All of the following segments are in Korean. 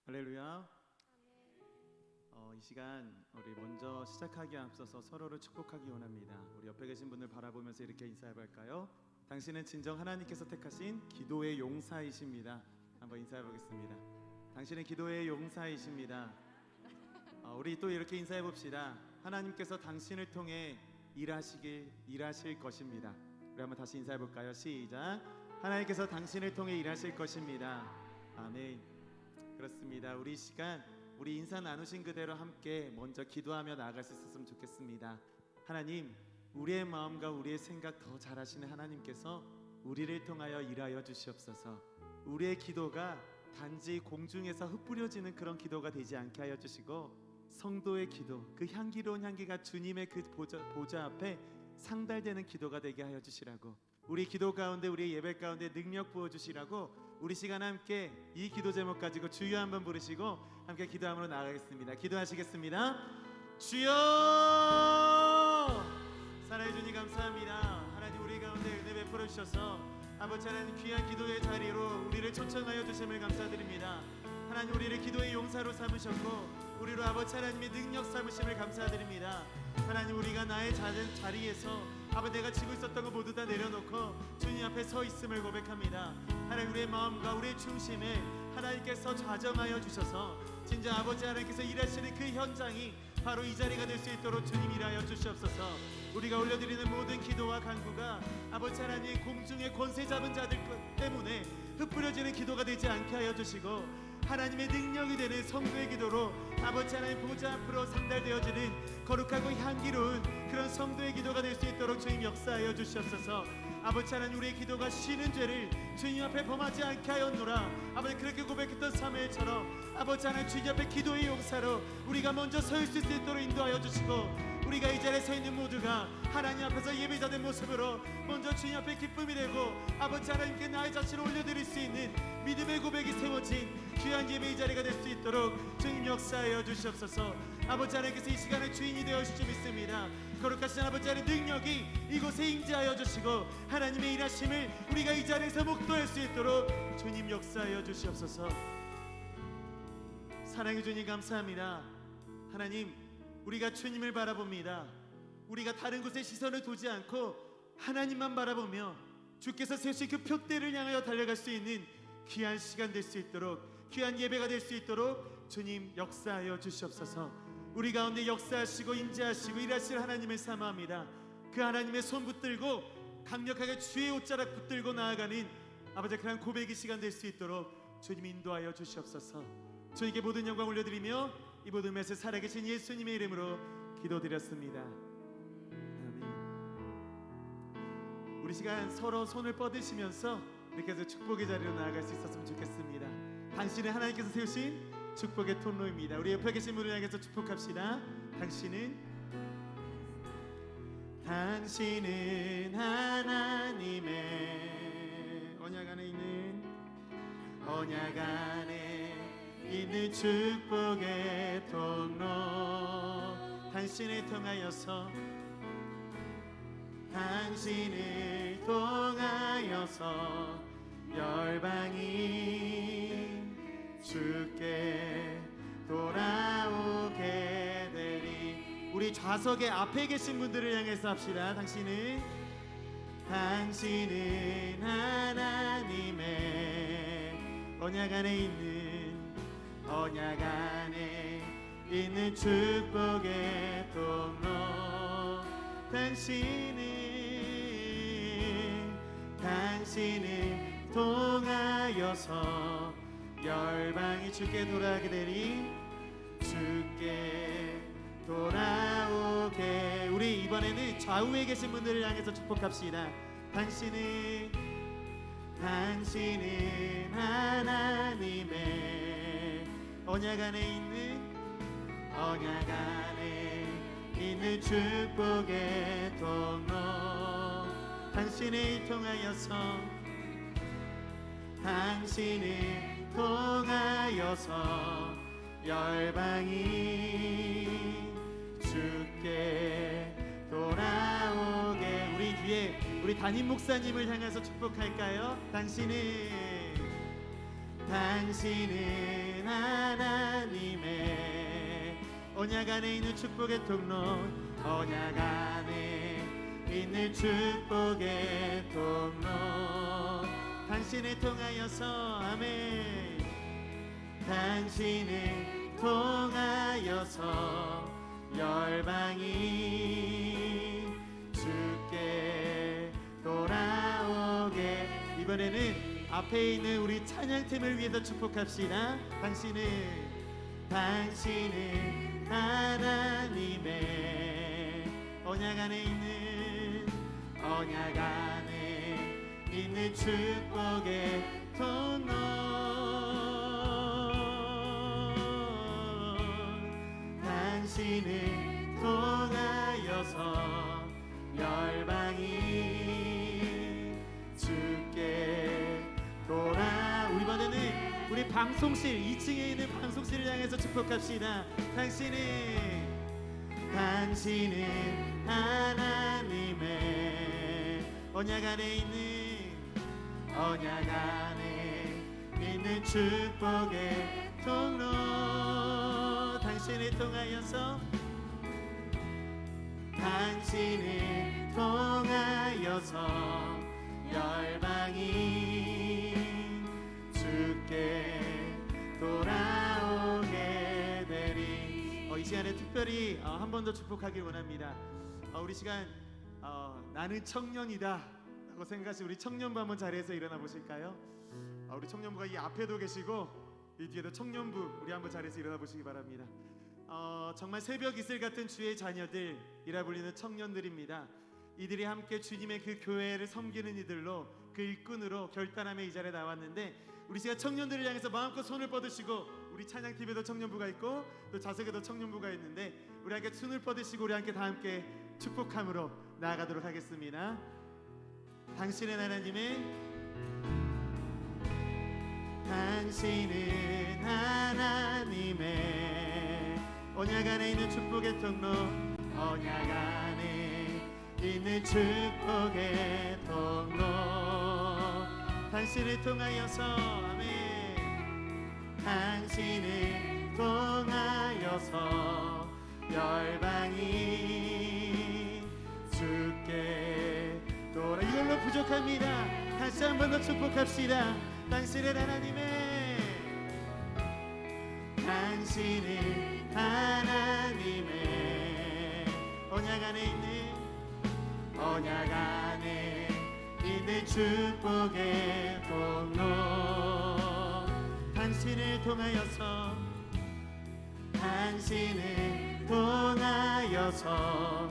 할렐루야. 이 시간 우리 먼저 시작하기에 앞서서 서로를 축복하기 원합니다. 우리 옆에 계신 분을 바라보면서 이렇게 인사해볼까요? 당신은 진정 하나님께서 택하신 기도의 용사이십니다. 한번 인사해보겠습니다. 당신은 기도의 용사이십니다. 우리 또 이렇게 인사해봅시다. 하나님께서 당신을 통해 일하실 것입니다. 우리 한번 다시 인사해볼까요? 시작. 하나님께서 당신을 통해 일하실 것입니다. 아멘. 그렇습니다. 우리 시간 우리 인사 나누신 그대로 함께 먼저 기도하며 나아갈 수 있었으면 좋겠습니다. 하나님, 우리의 마음과 우리의 생각 더 잘하시는 하나님께서 우리를 통하여 일하여 주시옵소서. 우리의 기도가 단지 공중에서 흩뿌려지는 그런 기도가 되지 않게 하여 주시고, 성도의 기도, 그 향기로운 향기가 주님의 그 보좌 앞에 상달되는 기도가 되게 하여 주시라고, 우리 기도 가운데, 우리의 예배 가운데 능력 부어주시라고, 우리 시간 함께 이 기도 제목 가지고 주여 한번 부르시고 함께 기도함으로 나아가겠습니다. 기도하시겠습니다. 주여! 사랑해 주님 감사합니다. 하나님, 우리 가운데 은혜 베풀어 주셔서 아버지 하나님 귀한 기도의 자리로 우리를 초청하여 주심을 감사드립니다. 하나님, 우리를 기도의 용사로 삼으셨고 우리로 아버지 하나님의 능력 삼으심을 감사드립니다. 하나님, 우리가 나의 작은 자리에서 아버지 내가 지고 있었던 거 모두 다 내려놓고 주님 앞에 서 있음을 고백합니다. 하나님, 우리의 마음과 우리의 중심에 하나님께서 좌정하여 주셔서 진짜 아버지 하나님께서 일하시는 그 현장이 바로 이 자리가 될 수 있도록 주님 일하여 주시옵소서. 우리가 올려드리는 모든 기도와 간구가 아버지 하나님 공중의 권세 잡은 자들 때문에 흩뿌려지는 기도가 되지 않게 하여 주시고, 하나님의 능력이 되는 성도의 기도로 아버지 하나님 보좌 앞으로 상달되어지는 거룩하고 향기로운 그런 성도의 기도가 될 수 있도록 주님 역사하여 주시옵소서. 아버지 하나님, 우리의 기도가 쉬는 죄를 주님 앞에 범하지 않게 하였노라. 아버지, 그렇게 고백했던 사무엘처럼 아버지 하나님 주님 앞에 기도의 용사로 우리가 먼저 서 있을 수 있도록 인도하여 주시고, 우리가 이 자리에 서 있는 모두가 하나님 앞에서 예배자된 모습으로 먼저 주님 앞에 기쁨이 되고 아버지 하나님께 나의 자신을 올려드릴 수 있는 믿음의 고백이 세워진 귀한 예배 이 자리가 될 수 있도록 주님 역사하여 주시옵소서. 아버지 하나님께서 이 시간에 주인이 되어 주실 줄 믿습니다. 거룩하신 아버지 하나님의 능력이 이곳에 임재하여 주시고 하나님의 일하심을 우리가 이 자리에서 목도할 수 있도록 주님 역사하여 주시옵소서. 사랑해 주님 감사합니다. 하나님, 우리가 주님을 바라봅니다. 우리가 다른 곳에 시선을 두지 않고 하나님만 바라보며 주께서 세우신 그 표대를 향하여 달려갈 수 있는 귀한 시간 될 수 있도록, 귀한 예배가 될 수 있도록 주님 역사하여 주시옵소서. 우리 가운데 역사하시고 임재하시고 일하실 하나님을 사모합니다. 그 하나님의 손 붙들고 강력하게 주의 옷자락 붙들고 나아가는 아버지 그런 고백의 시간 될 수 있도록 주님 인도하여 주시옵소서. 주님께 모든 영광 올려드리며 이 모든 말씀 살아계신 예수님의 이름으로 기도드렸습니다. 아멘. 우리 시간 서로 손을 뻗으시면서 이렇게 해서 축복의 자리로 나아갈 수 있었으면 좋겠습니다. 당신은 하나님께서 세우신 축복의 통로입니다. 우리 옆에 계신 분을 향해서 축복합시다. 당신은 하나님의 언약 안에 있는 축복의 통로, 당신을 통하여서 열방이 주께 돌아오게 되리. 우리 좌석의 앞에 계신 분들을 향해서 합시다. 당신은 하나님의 언약 안에 있는 축복의 통로, 당신을 통하여서 열방이 주께 돌아오게 되리. 주께 돌아오게. 우리 이번에는 좌우에 계신 분들을 향해서 축복합시다. 당신은 하나님의 언약 안에 있는 축복의 통로, 당신을 통하여서 열방이 주께 돌아오게. 우리 뒤에 우리 담임 목사님을 향해서 축복할까요? 당신은 하나님의 언약 안에 있는 축복의 통로 언약 안에 있는 축복의 통로 당신을 통하여서 아멘 당신을 통하여서 열방이 주께 돌아오게 이번에는 앞에 있는 우리 찬양팀을 위해서 축복합시다. 당신은 하나님의 언약 안에 있는 축복의 통로 당신을 통하여서 열방이 주께 돌아 우리 이번에는 우리 방송실 2층에 있는 방송실을 향해서 축복합시다. 당신은 하나님의 언약 안에 있는 축복의 통로 당신을 통하여서 열방이 주께 돌아오게 되리. 이 시간에 특별히 한 번 더 축복하길 원합니다. 우리 시간 나는 청년이다 라고 생각하시 우리 청년부 한번 자리에서 일어나 보실까요? 우리 청년부가 이 앞에도 계시고 이 뒤에도 청년부 우리 한번 자리에서 일어나 보시기 바랍니다. 정말 새벽 이슬 같은 주의 자녀들이라 불리는 청년들입니다. 이들이 함께 주님의 그 교회를 섬기는 이들로 그 일꾼으로 결단함의 이 자리에 나왔는데 우리 시간 청년들을 향해서 마음껏 손을 뻗으시고 우리 찬양팀에도 청년부가 있고 또 좌석에도 청년부가 있는데 우리 함께 손을 뻗으시고 우리 함께 다 함께 축복함으로 나아가도록 하겠습니다. 당신은 하나님의 언약 안에 있는 축복의 통로 언약 안에 있는 축복의 통로 당신을 통하여서 아멘 당신을 통하여서 열방이 주께 돌아 이걸로 부족합니다. 다시 한 번 더 축복합시다. 당신은 하나님의 언약 안에 있는 축복의 통로 당신을 통하여서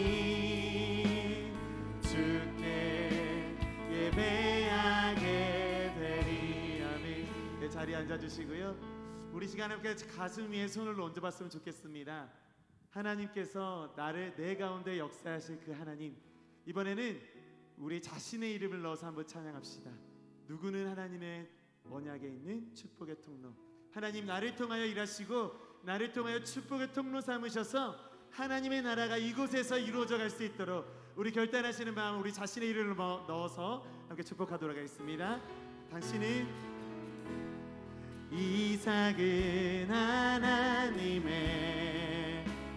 열방이 주께 예배하게 되리. 아멘. 네, 자리에 앉아주시고요. 우리 시간 함께 가슴 위에 손을 얹어봤으면 좋겠습니다. 하나님께서 나를 내 가운데 역사하실 그 하나님 이번에는 우리 자신의 이름을 넣어서 한번 찬양합시다. 누구는 하나님의 언약에 있는 축복의 통로 하나님 나를 통하여 일하시고 나를 통하여 축복의 통로 삼으셔서 하나님의 나라가 이곳에서 이루어져 갈 수 있도록 우리 결단하시는 마음 우리 자신의 이름을 넣어서 함께 축복하도록 하겠습니다. 당신은 이삭은 하나님의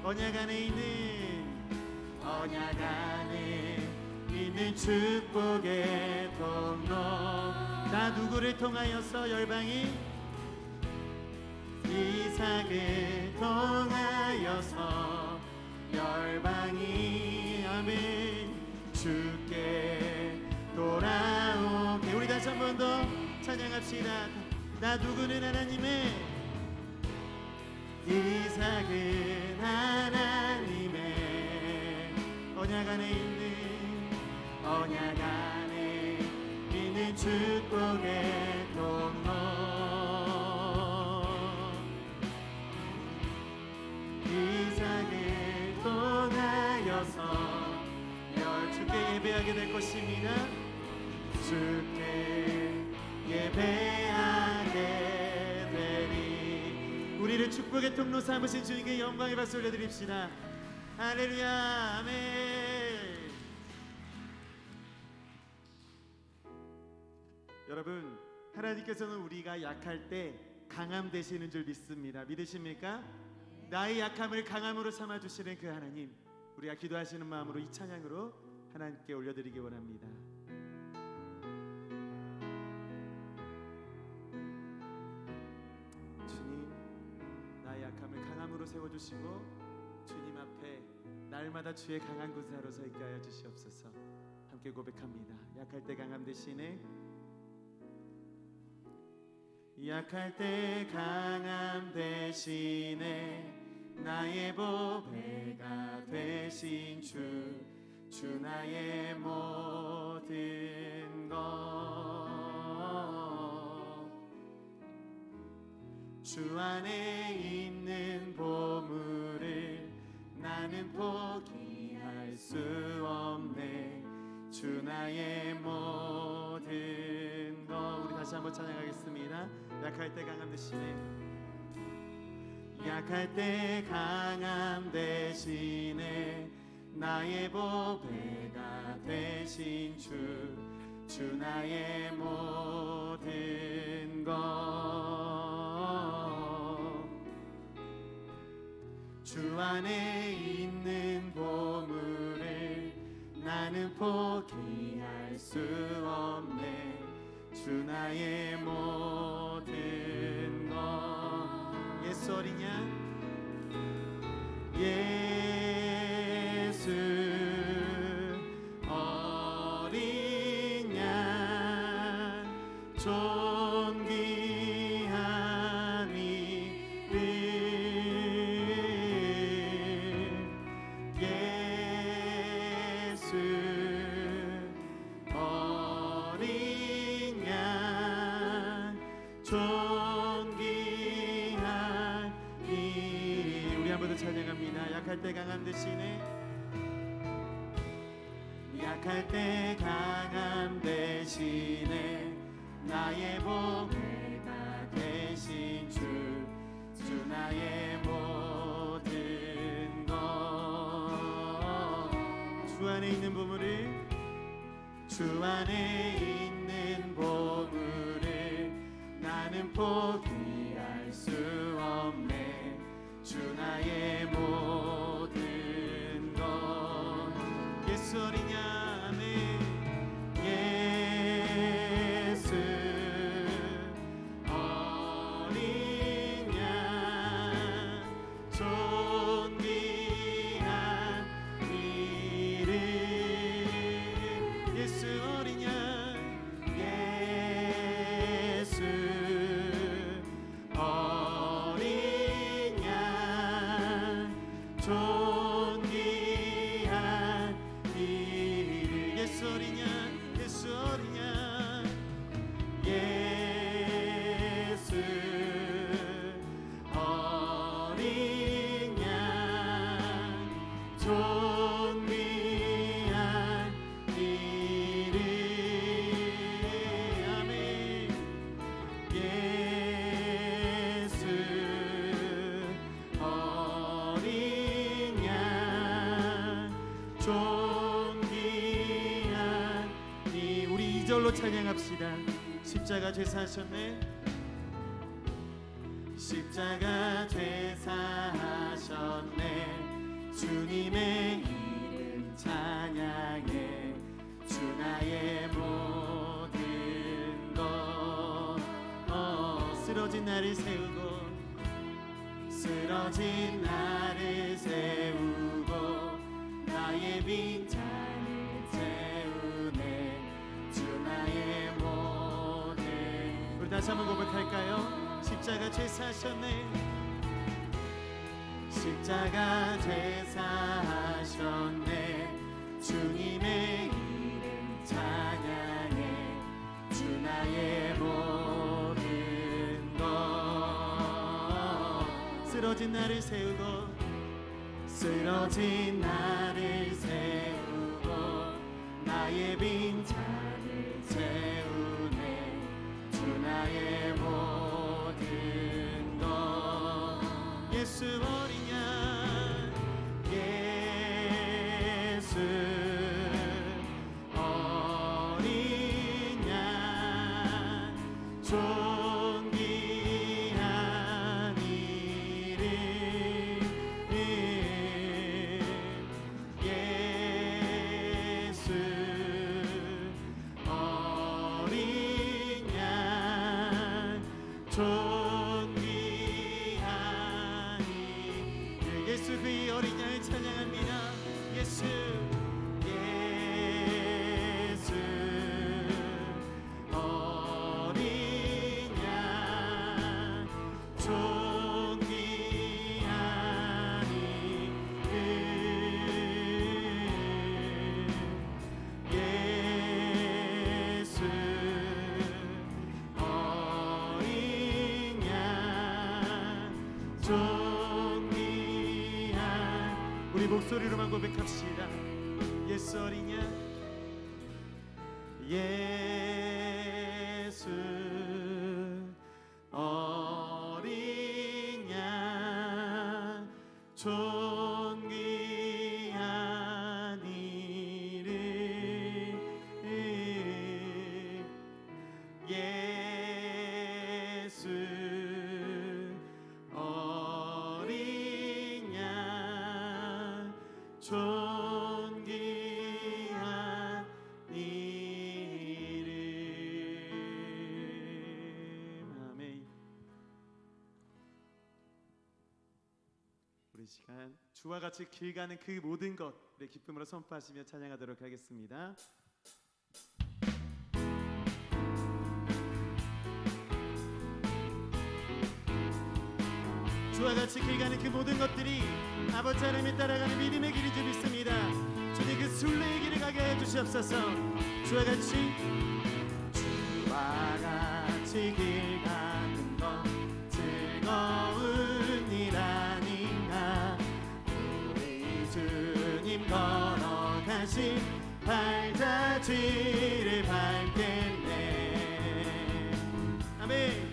언약 안에 있는 축복의 통로 나 누구를 통하여서 열방이 이삭을 통하여서 열방이 아멘 주께 돌아오게 우리 다시 한 번 더 찬양합시다. 나 누구는 하나님의 이삭은 하나님의 언약 안에 있는 축복의 통로 이삭을 통하여서 주께 예배하게 될 것입니다. 주께 예배하게 되리. 우리를 축복의 통로 삼으신 주님께 영광의 박수 올려드립시다. 할렐루야 아멘. 여러분 하나님께서는 우리가 약할 때 강함 되시는 줄 믿습니다. 믿으십니까? 나의 약함을 강함으로 삼아주시는 그 하나님, 우리가 기도하시는 마음으로 이 찬양으로 하나님께 올려드리기 원합니다. 주님, 나의 약함을 강함으로 세워주시고 주님 앞에 날마다 주의 강한 군사로 서 있게 하여 주시옵소서. 함께 고백합니다. 약할 때 강함 되시네. 약할 때 강함 대신에 나의 보배가 되신 주 나의 모든 것, 주 안에 있는 보물을 나는 포기할 수 없네. 주 나의 모든 것. 우리 다시 한번 찬양하겠습니다. 약할 때 강함 대신에, 약할 때 강함 대신에 나의 보배가 되신 주 나의 모든 것, 주 안에 있는 보물을 나는 포기할 수 없네. 주 나의 모든 것. 예수 어린 양, 예수 어린 양, 존귀한 이름, 예수 어린 양, 존귀한 이름. 우리 한 번 더 찬양합니다. 약할 때 강함 대신에, 약할 때 강함 대신에 나의 보배가 되신 주 나의 모든 것, 주 안에 있는 보물을, 주 안에 있는 보물을 나는 포기할 수 없네. 주 나의 모든 것. 예수 어린 양, 아멘. 예수 어린 양, 존귀한 이름, 예수 어린 양, 예수 어린 양, 존귀한 이름, 예수 어린 양, 예수 어린 양, 예수 어린 양, 존귀한 이름, 아멘. 예수 어린 양, 존귀한 이. 우리 2절로 찬양합시다. 십자가 제사하셨네, 십자가 제사하셨네. 주님의 이름 찬양해. 주 나의 모든 것, 쓰러진 나를 세우고, 쓰러진 나를 세우고 나의 빈자를 채우네. 주 나의 모든. 우리 다시 한번 고백할까요? 십자가 제사하셨네, 십자가 제사하셨네. 주님의 이름 찬양해. 주 나의 모든 것, 쓰러진 나를 세우고, 쓰러진 나를 세우고 나의 빈자를 채우네. 주 나의 모든 것, 예수 어린 양, 예수 어린 양, 존귀한 존귀하니 예수 그의 어린 양을 찬양합니다. 예수 어린 양 존귀하니 예수 어린 양 존귀한 우리 목소리로만 고백합시다. 예수 어린 양 예수 어린 양 존귀한 이름 예수 어린 양 존귀한 이름. 아멘. 우리 시간 주와 같이 길 가는 그 모든 것 우리 기쁨으로 선포하시며 찬양하도록 하겠습니다. 주와 같이 길 가는 그 모든 것들이 아버지 하나님이 따라가는 믿음의 길인 줄 믿습니다. 주님 그 순례의 길을 가게 하여 주시옵소서. 주와 같이 길 가는 것 즐거운 일 아닌가. 우리 주님 걸어가신 발자취를 밟겠네. 아멘.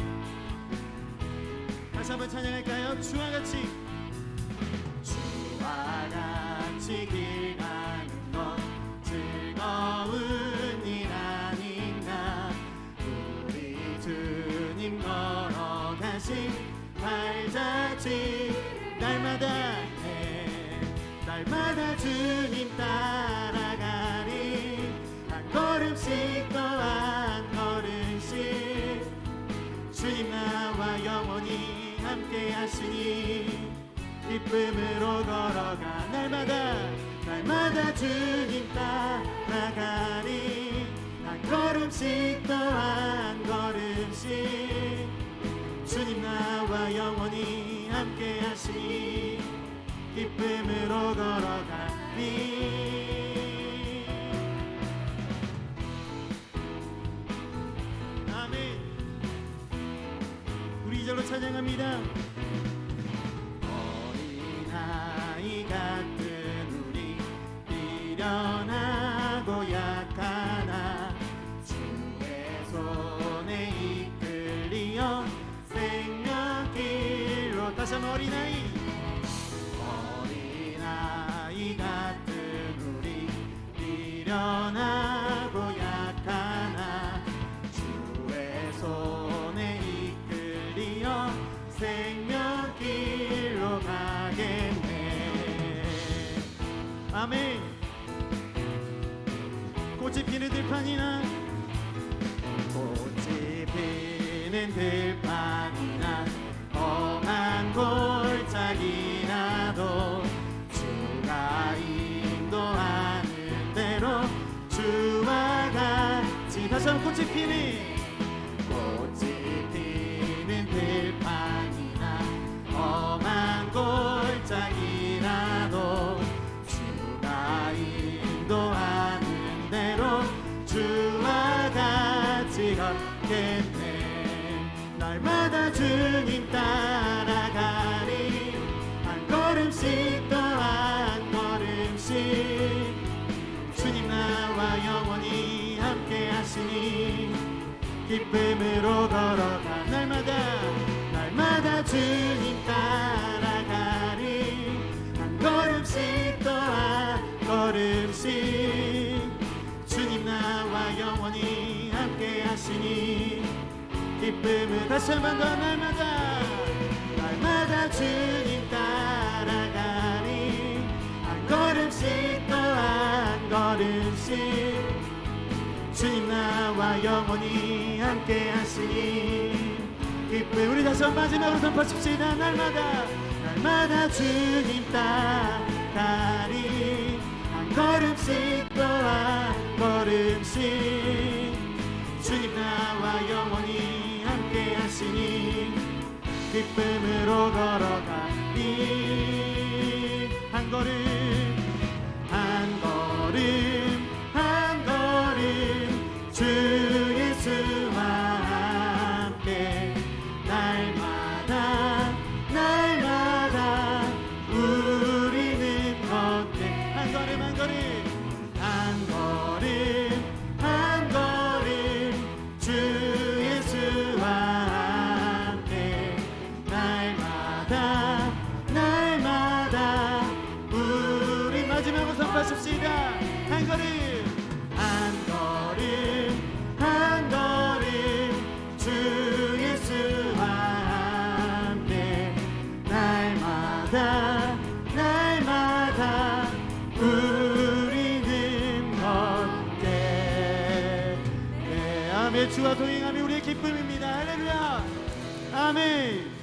다시 한번 찬양할까요? 주와 같이 길 가는 것 즐거운 일 아닌가. 우리 주님 걸어가신 발자취 날마다 주님 따라가리. 한 걸음씩 또 한 걸음씩 주님 나와 영원히 함께 하시니 기쁨으로 걸어가. 날마다 주님 따라가리. 한 걸음씩 또 한 걸음씩 주님 나와 영원히 함께 하시니 기쁨으로 걸어가리. 아멘. 우리 이절로 찬양합니다. 어린아이 같은 우리 미련하고 약하나 주의 손에 이끌리어 생명길로. 다시 한번 어린아이 같은 우리 미련하고 약하나 주의 손에 이끌리어 생명길로 가겠네. 아멘. 꽃이 피는 들판이나 험한 골짜기라도 주가 인도하는 대로 주와 같이. 다시 한번 꽃이 피는 들판이나 험한 골짜기라도 주가 인도하는 대로 주와 같이 걷겠네. 날마다 주님 따라가리. 한 걸음씩 또 한 걸음씩 주님 나와 영원히 함께 하시니 기쁨으로 걸어가. 날마다 주님 따라가리. 한 걸음씩 또 한 걸음씩 주님 나와 영원히 함께 하시니 기쁨을. 다시 한 번 더. 날마다 주님 따라가리. 한 걸음씩 또 한 걸음씩 주님 나와 영원히 함께 하시니 기쁨 왜 우리 다시 한번 마지막으로 선포하십시다. 날마다 주님 따라가리. 한 걸음씩 또 한 걸음씩 주님 나와 영원히 함께 하시니 기쁨으로 걸어가리. 한 걸음 한 걸음 한 걸음 주 예수와 함께 날마다 우리는 걷게. 한 걸음 한 걸음 한 걸음 한 걸음 주 예수와 함께 날마다 우리 마지막으로 선포하십시다. 한 걸음 한 걸음 한 걸음 주 예수와 함께 날마다 우리는 걷게. 네, 아멘. 주와 동행함이 우리의 기쁨입니다. 할렐루야. 아멘.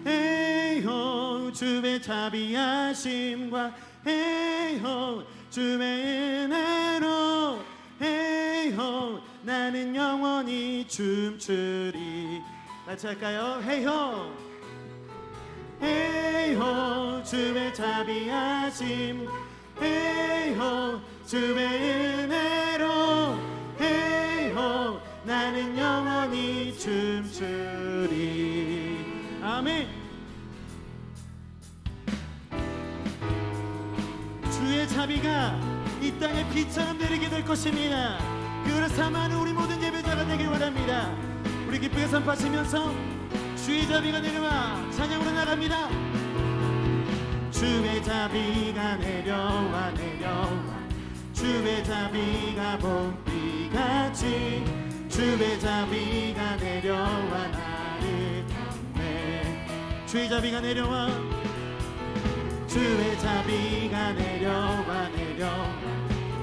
에이호 주의 자비하심과 에이호 주의 은혜로 에이호 나는 영원히 춤추리. 같이 할까요? 에이호 에이호 주의 자비하심 에이호 주의 은혜로 에이호 나는 영원히 춤추리. 아멘. 주의 자비가 이 땅에 비처럼 내리게 될 것입니다. 그를 삼하는 우리 모든 예배자가 되길 원합니다. 우리 기쁘게 선포하시면서 주의 자비가 내려와 찬양으로 나갑니다. 주의 자비가 내려와 주의 자비가 봄비같이 주의 자비가 내려와 나를 덮네. 주의 자비가 내려와 주의 자비가 내려와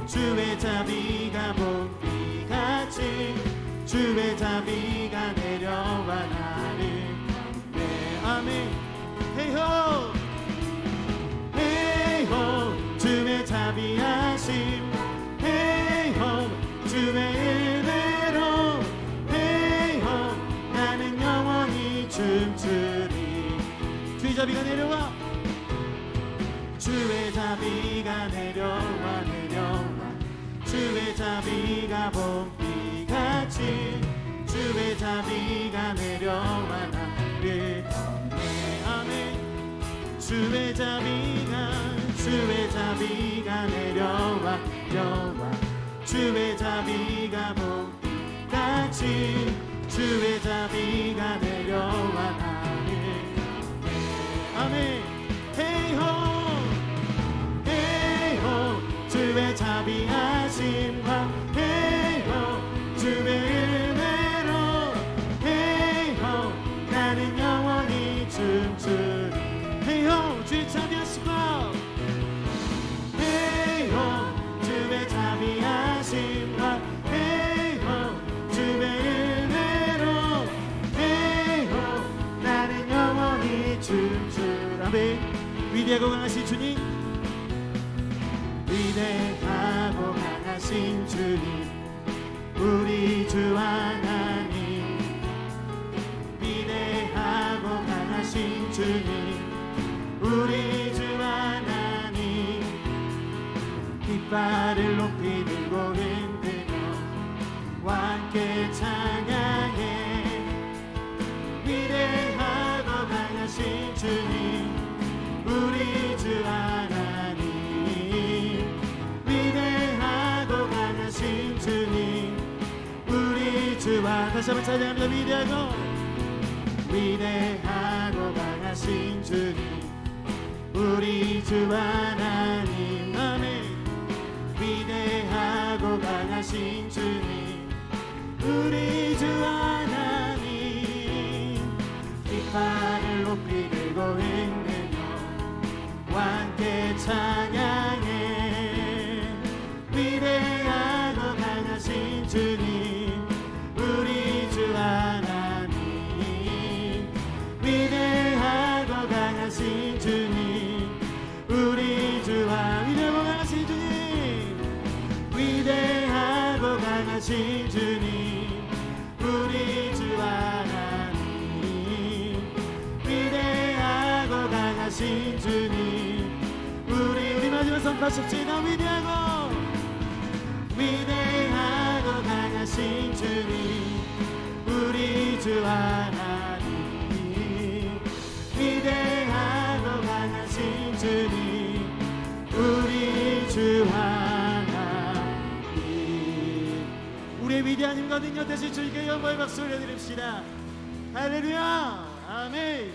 주의 자비가 봄비같이 주의 자비가 내려와 나를 네. 아멘. 헤이호 헤이호 주의 자비하심 헤이호 주의 은혜로 헤이호 나는 영원히 춤추리. 주의 자비가 내려와 주의 자비가 내려와 주의 자비가 봄비같이 주의 자비가 내려와 나를 덮네. 아멘. 주의 자비가 내려와 주의 자비가 봄비같이 주의 자비가 내려와 나를 덮네. 아멘. 헤이호 주의 자비하심과 헤이호 주의 은혜로 헤이호 나는 영원히 춤추리. 헤이호 주의 자비하심과 헤이호 주의 자비하심과 헤이호 주의 은혜로 헤이호 나는 영원히 춤추리. 아멘. 위대하고 강하신 주님, 위대하고 강하신 주님, 우리 주 하나님. 위대하고 강하신 주님, 우리 주 하나님. 깃발을 높이 들고 흔들며 함께 찬양해. 위대하고 강하신 주님, 우리 주 하나님. 위대하고 강하신 주님, 우리 주와 다시 한번 찬양합니다. 위대하고 강하신 주님, 우리 주 하나님. 아멘. 위대하고 강하신 주님, 우리 주 하나님. 깃발을 높이 들고 흔들며 함께 찬양해. 위대하고 강하신 주님, 우리 주 하나님. 강하신 주님, 우리 주와 위대하고 강하신 주님, 위대하고 강하신 주님, 우리 주 하나님, 위대하고 강하신 주님, 우리 마지막 선포하십시다. 위대하고 강하신 주님, 우리 주 하나님, 위대하고 강하신 주님, 우리 주 하나님. 우리의 위대한 힘과 능력 되신 주님께 영광의 박수 올려드립시다. 할렐루야. 아멘.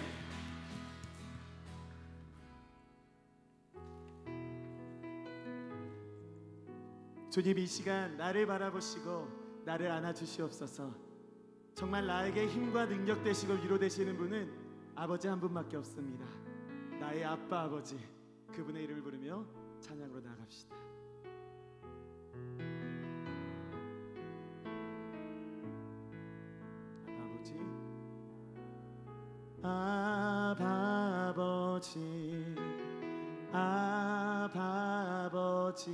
주님, 이 시간 나를 바라보시고 나를 안아주시옵소서. 정말 나에게 힘과 능력 되시고 위로 되시는 분은 아버지 한 분밖에 없습니다. 나의 아빠 아버지, 그분의 이름을 부르며 찬양으로 나아갑시다. 아빠 아버지, 아빠 아버지,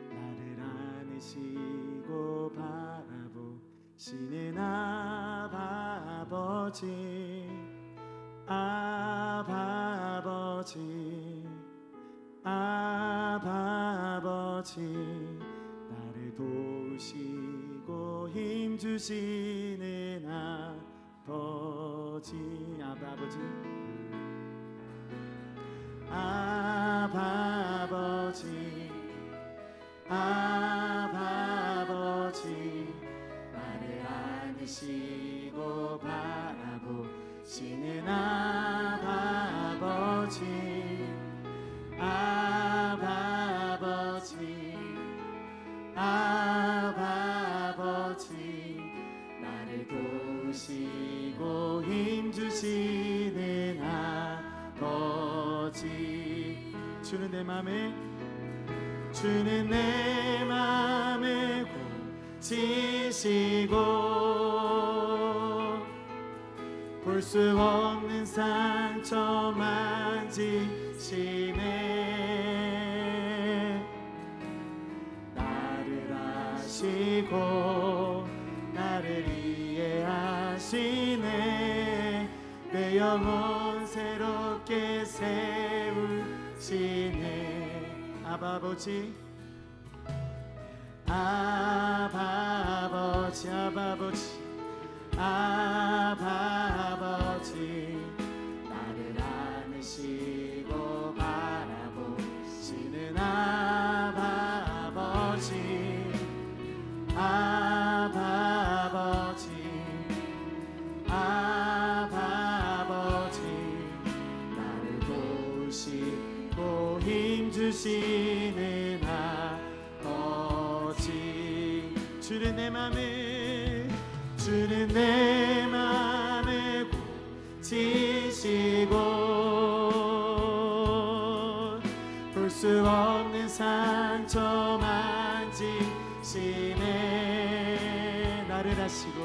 나를 안으시고 바라보시는 아빠 아버지, 아빠 아버지, 아빠 아버지, 나를 도우시고 힘주시는 아버지, 아빠 아버지, 아빠 아버지, 아빠 아버지, 나를 안으시고 바라보시는 아빠 아버지, 아빠 아버지, 아빠 아버지, 나를 도우시고 힘주시는 아버지. 주는 내 맘에, 주는 내 맘에 고치시고 볼 수 없는 상처 만지시네. 나를 아시고 나를 이해하시네. 내 영혼 새롭게 세우시네. 아바 아버지, 아바 아버지, 아바 아버지, 아바 아버지, 나를 안으시고 바라보시는 아바 아버지, 아바 아버지, 아바 아버지, 나를 도우시고 힘주시는 아버지. 주는 내 맘에, 주는 내 맘에 고치시고 볼 수 없는 상처 만지시네. 나를 아시고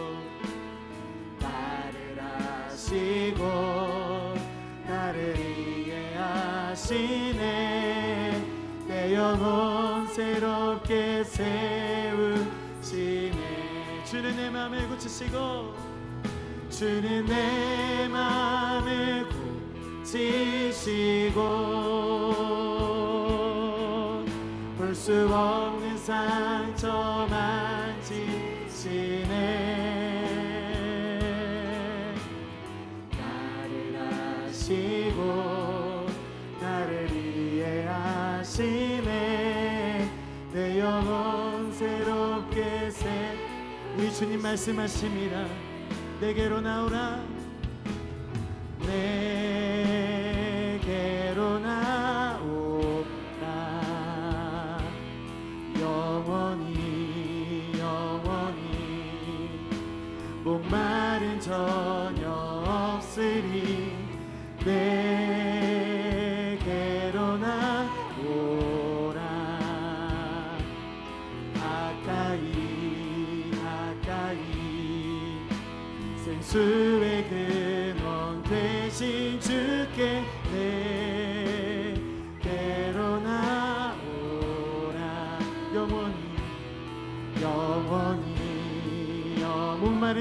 나를 아시고 나를 이해하시네. 내 영혼 새롭게 세우시네. 주는 내 맘을 고치시고, 주는 내 맘을 고치시고 볼 수 없는 상처 만지시네. 나를 아시고 나를 이해하시네. 내 영혼 새롭게 우리 주님 말씀하십니다. 내게로 나오라, 내게로 나오라. 영원히 영원히 목마른 전혀 없으리. 내게로 나오라. 가까이 가까이 생수의 근원 되신 주께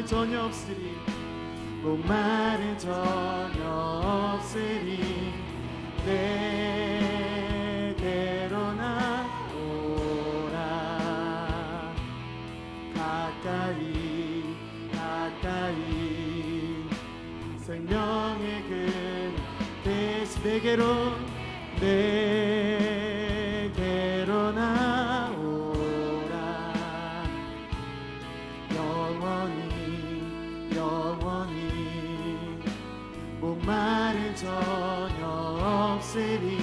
목마른 전혀 없으리 목마른 전혀 없으리 내게로 나오라 가까이 가까이 생명의 그 대신 내게로 나오라 영원히 영원히 목마른 전혀 없으리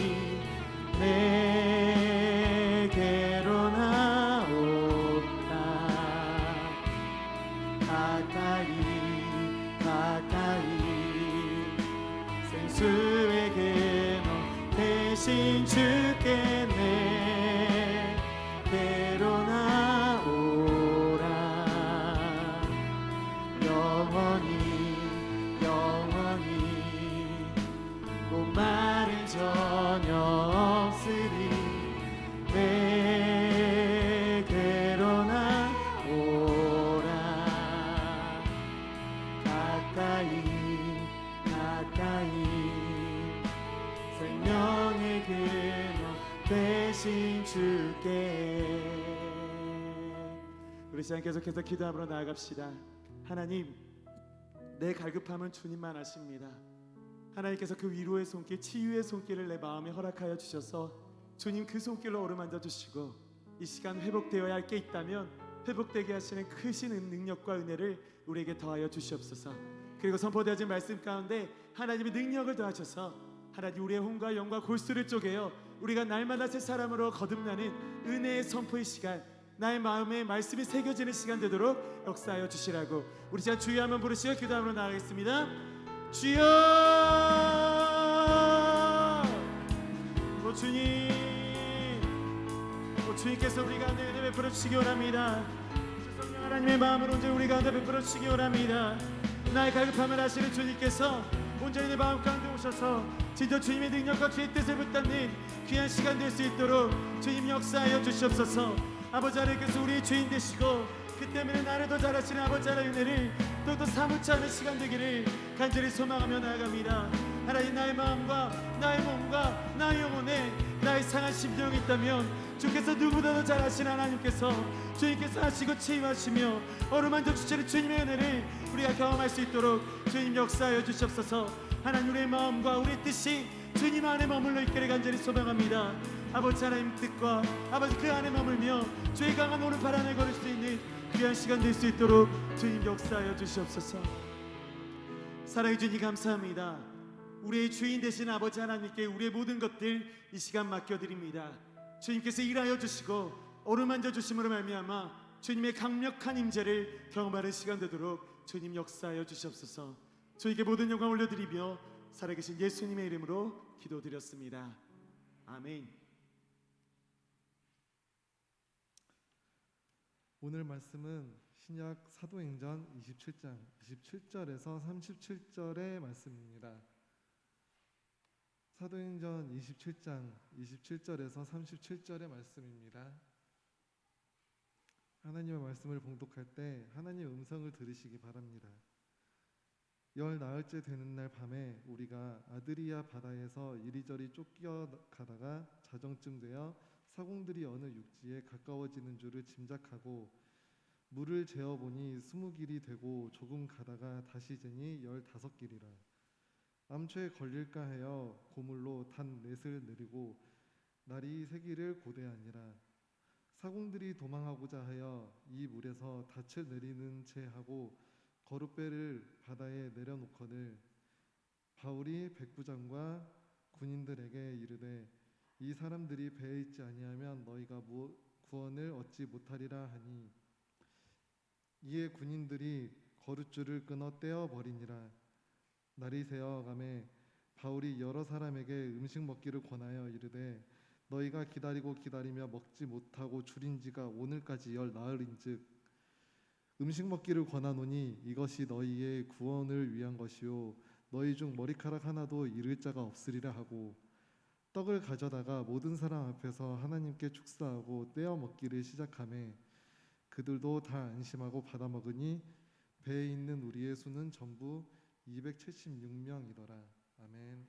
내게로 나오라 가까이 가까이 생수의 근원 대신 주께 내게로 나오라 영원히 영원히 목마른 전혀 없으리 내게로 나오라 가까이 가까이 생명의 근원 대신 주께. 우리 시간 계속해서 기도하러 나아갑시다. 하나님, 내 갈급함은 주님만 아십니다. 하나님께서 그 위로의 손길, 치유의 손길을 내 마음에 허락하여 주셔서 주님 그 손길로 어루만져 주시고 이 시간 회복되어야 할 게 있다면 회복되게 하시는 크신 능력과 은혜를 우리에게 더하여 주시옵소서. 그리고 선포되어진 말씀 가운데 하나님의 능력을 더하셔서 하나님 우리의 혼과 영과 골수를 쪼개어 우리가 날마다 새 사람으로 거듭나는 은혜의 선포의 시간, 나의 마음에 말씀이 새겨지는 시간 되도록 역사하여 주시라고 우리 시간 주여 한번 부르시고 기도하러 나가겠습니다. 주여, 오 주님, 오 주님께서 우리 가운데 은혜 베풀어 주시기 원합니다. 성령 하나님의 마음을 온전히 우리 가운데 베풀어 주시기 원합니다. 나의 갈급함을 아시는 주님께서 온전히 내 마음 가운데 오셔서 진짜 주님의 능력과 주의 뜻을 붙잡는 귀한 시간 될 수 있도록 주님 역사하여 주시옵소서. 아버지 하나님께서 우리의 주인 되시고 그 때문에 나를 더 잘하시는 아버지 하나님의 은혜를 또 사무치 않은 시간 되기를 간절히 소망하며 나아갑니다. 하나님, 나의 마음과 나의 몸과 나의 영혼에 나의 상한 심령이 있다면 주께서 누구보다도 잘하시는 하나님께서 주님께서 하시고 치유하시며 어루만져 주시는 주님의 은혜를 우리가 경험할 수 있도록 주님 역사하여 주시옵소서. 하나님, 우리의 마음과 우리의 뜻이 주님 안에 머물러 있기를 간절히 소망합니다. 아버지 하나님 뜻과 아버지 그 안에 머물며 주의 강한 오른팔 안에 걸을 수 있는 귀한 시간 될 수 있도록 주님 역사하여 주시옵소서. 사랑해 주님 감사합니다. 우리의 주인 되신 아버지 하나님께 우리의 모든 것들 이 시간 맡겨드립니다. 주님께서 일하여 주시고 어루만져 주심으로 말미암아 주님의 강력한 임재를 경험하는 시간 되도록 주님 역사하여 주시옵소서. 주님께 모든 영광 올려드리며 살아계신 예수님의 이름으로 기도드렸습니다. 아멘. 오늘 말씀은 신약 사도행전 27장 27절에서 37절의 말씀입니다. 사도행전 27장 27절에서 37절의 말씀입니다. 하나님의 말씀을 봉독할 때 하나님의 음성을 들으시기 바랍니다. 열 나흘째 되는 날 밤에 우리가 아드리아 바다에서 이리저리 쫓겨가다가 자정쯤 되어 사공들이 어느 육지에 가까워지는 줄을 짐작하고 물을 재어보니 20길이 되고 조금 가다가 다시 재니 15길이라. 암초에 걸릴까 하여 고물로 단 넷을 내리고 날이 새기를 고대하니라. 사공들이 도망하고자 하여 이 물에서 닻을 내리는 채 하고 거룻배를 바다에 내려놓거늘 바울이 백부장과 군인들에게 이르되 이 사람들이 배에 있지 아니하면 너희가 구원을 얻지 못하리라 하니 이에 군인들이 거룻줄을 끊어 떼어 버리니라. 날이 새어가매 바울이 여러 사람에게 음식 먹기를 권하여 이르되 너희가 기다리며 먹지 못하고 줄인 지가 오늘까지 열 나흘인즉 음식 먹기를 권하노니 이것이 너희의 구원을 위한 것이요 너희 중 머리카락 하나도 잃을 자가 없으리라 하고 떡을 가져다가 모든 사람 앞에서 하나님께 축사하고 떼어 먹기를 시작하매 그들도 다 안심하고 받아 먹으니 배에 있는 우리의 수는 전부 276명이더라. 아멘.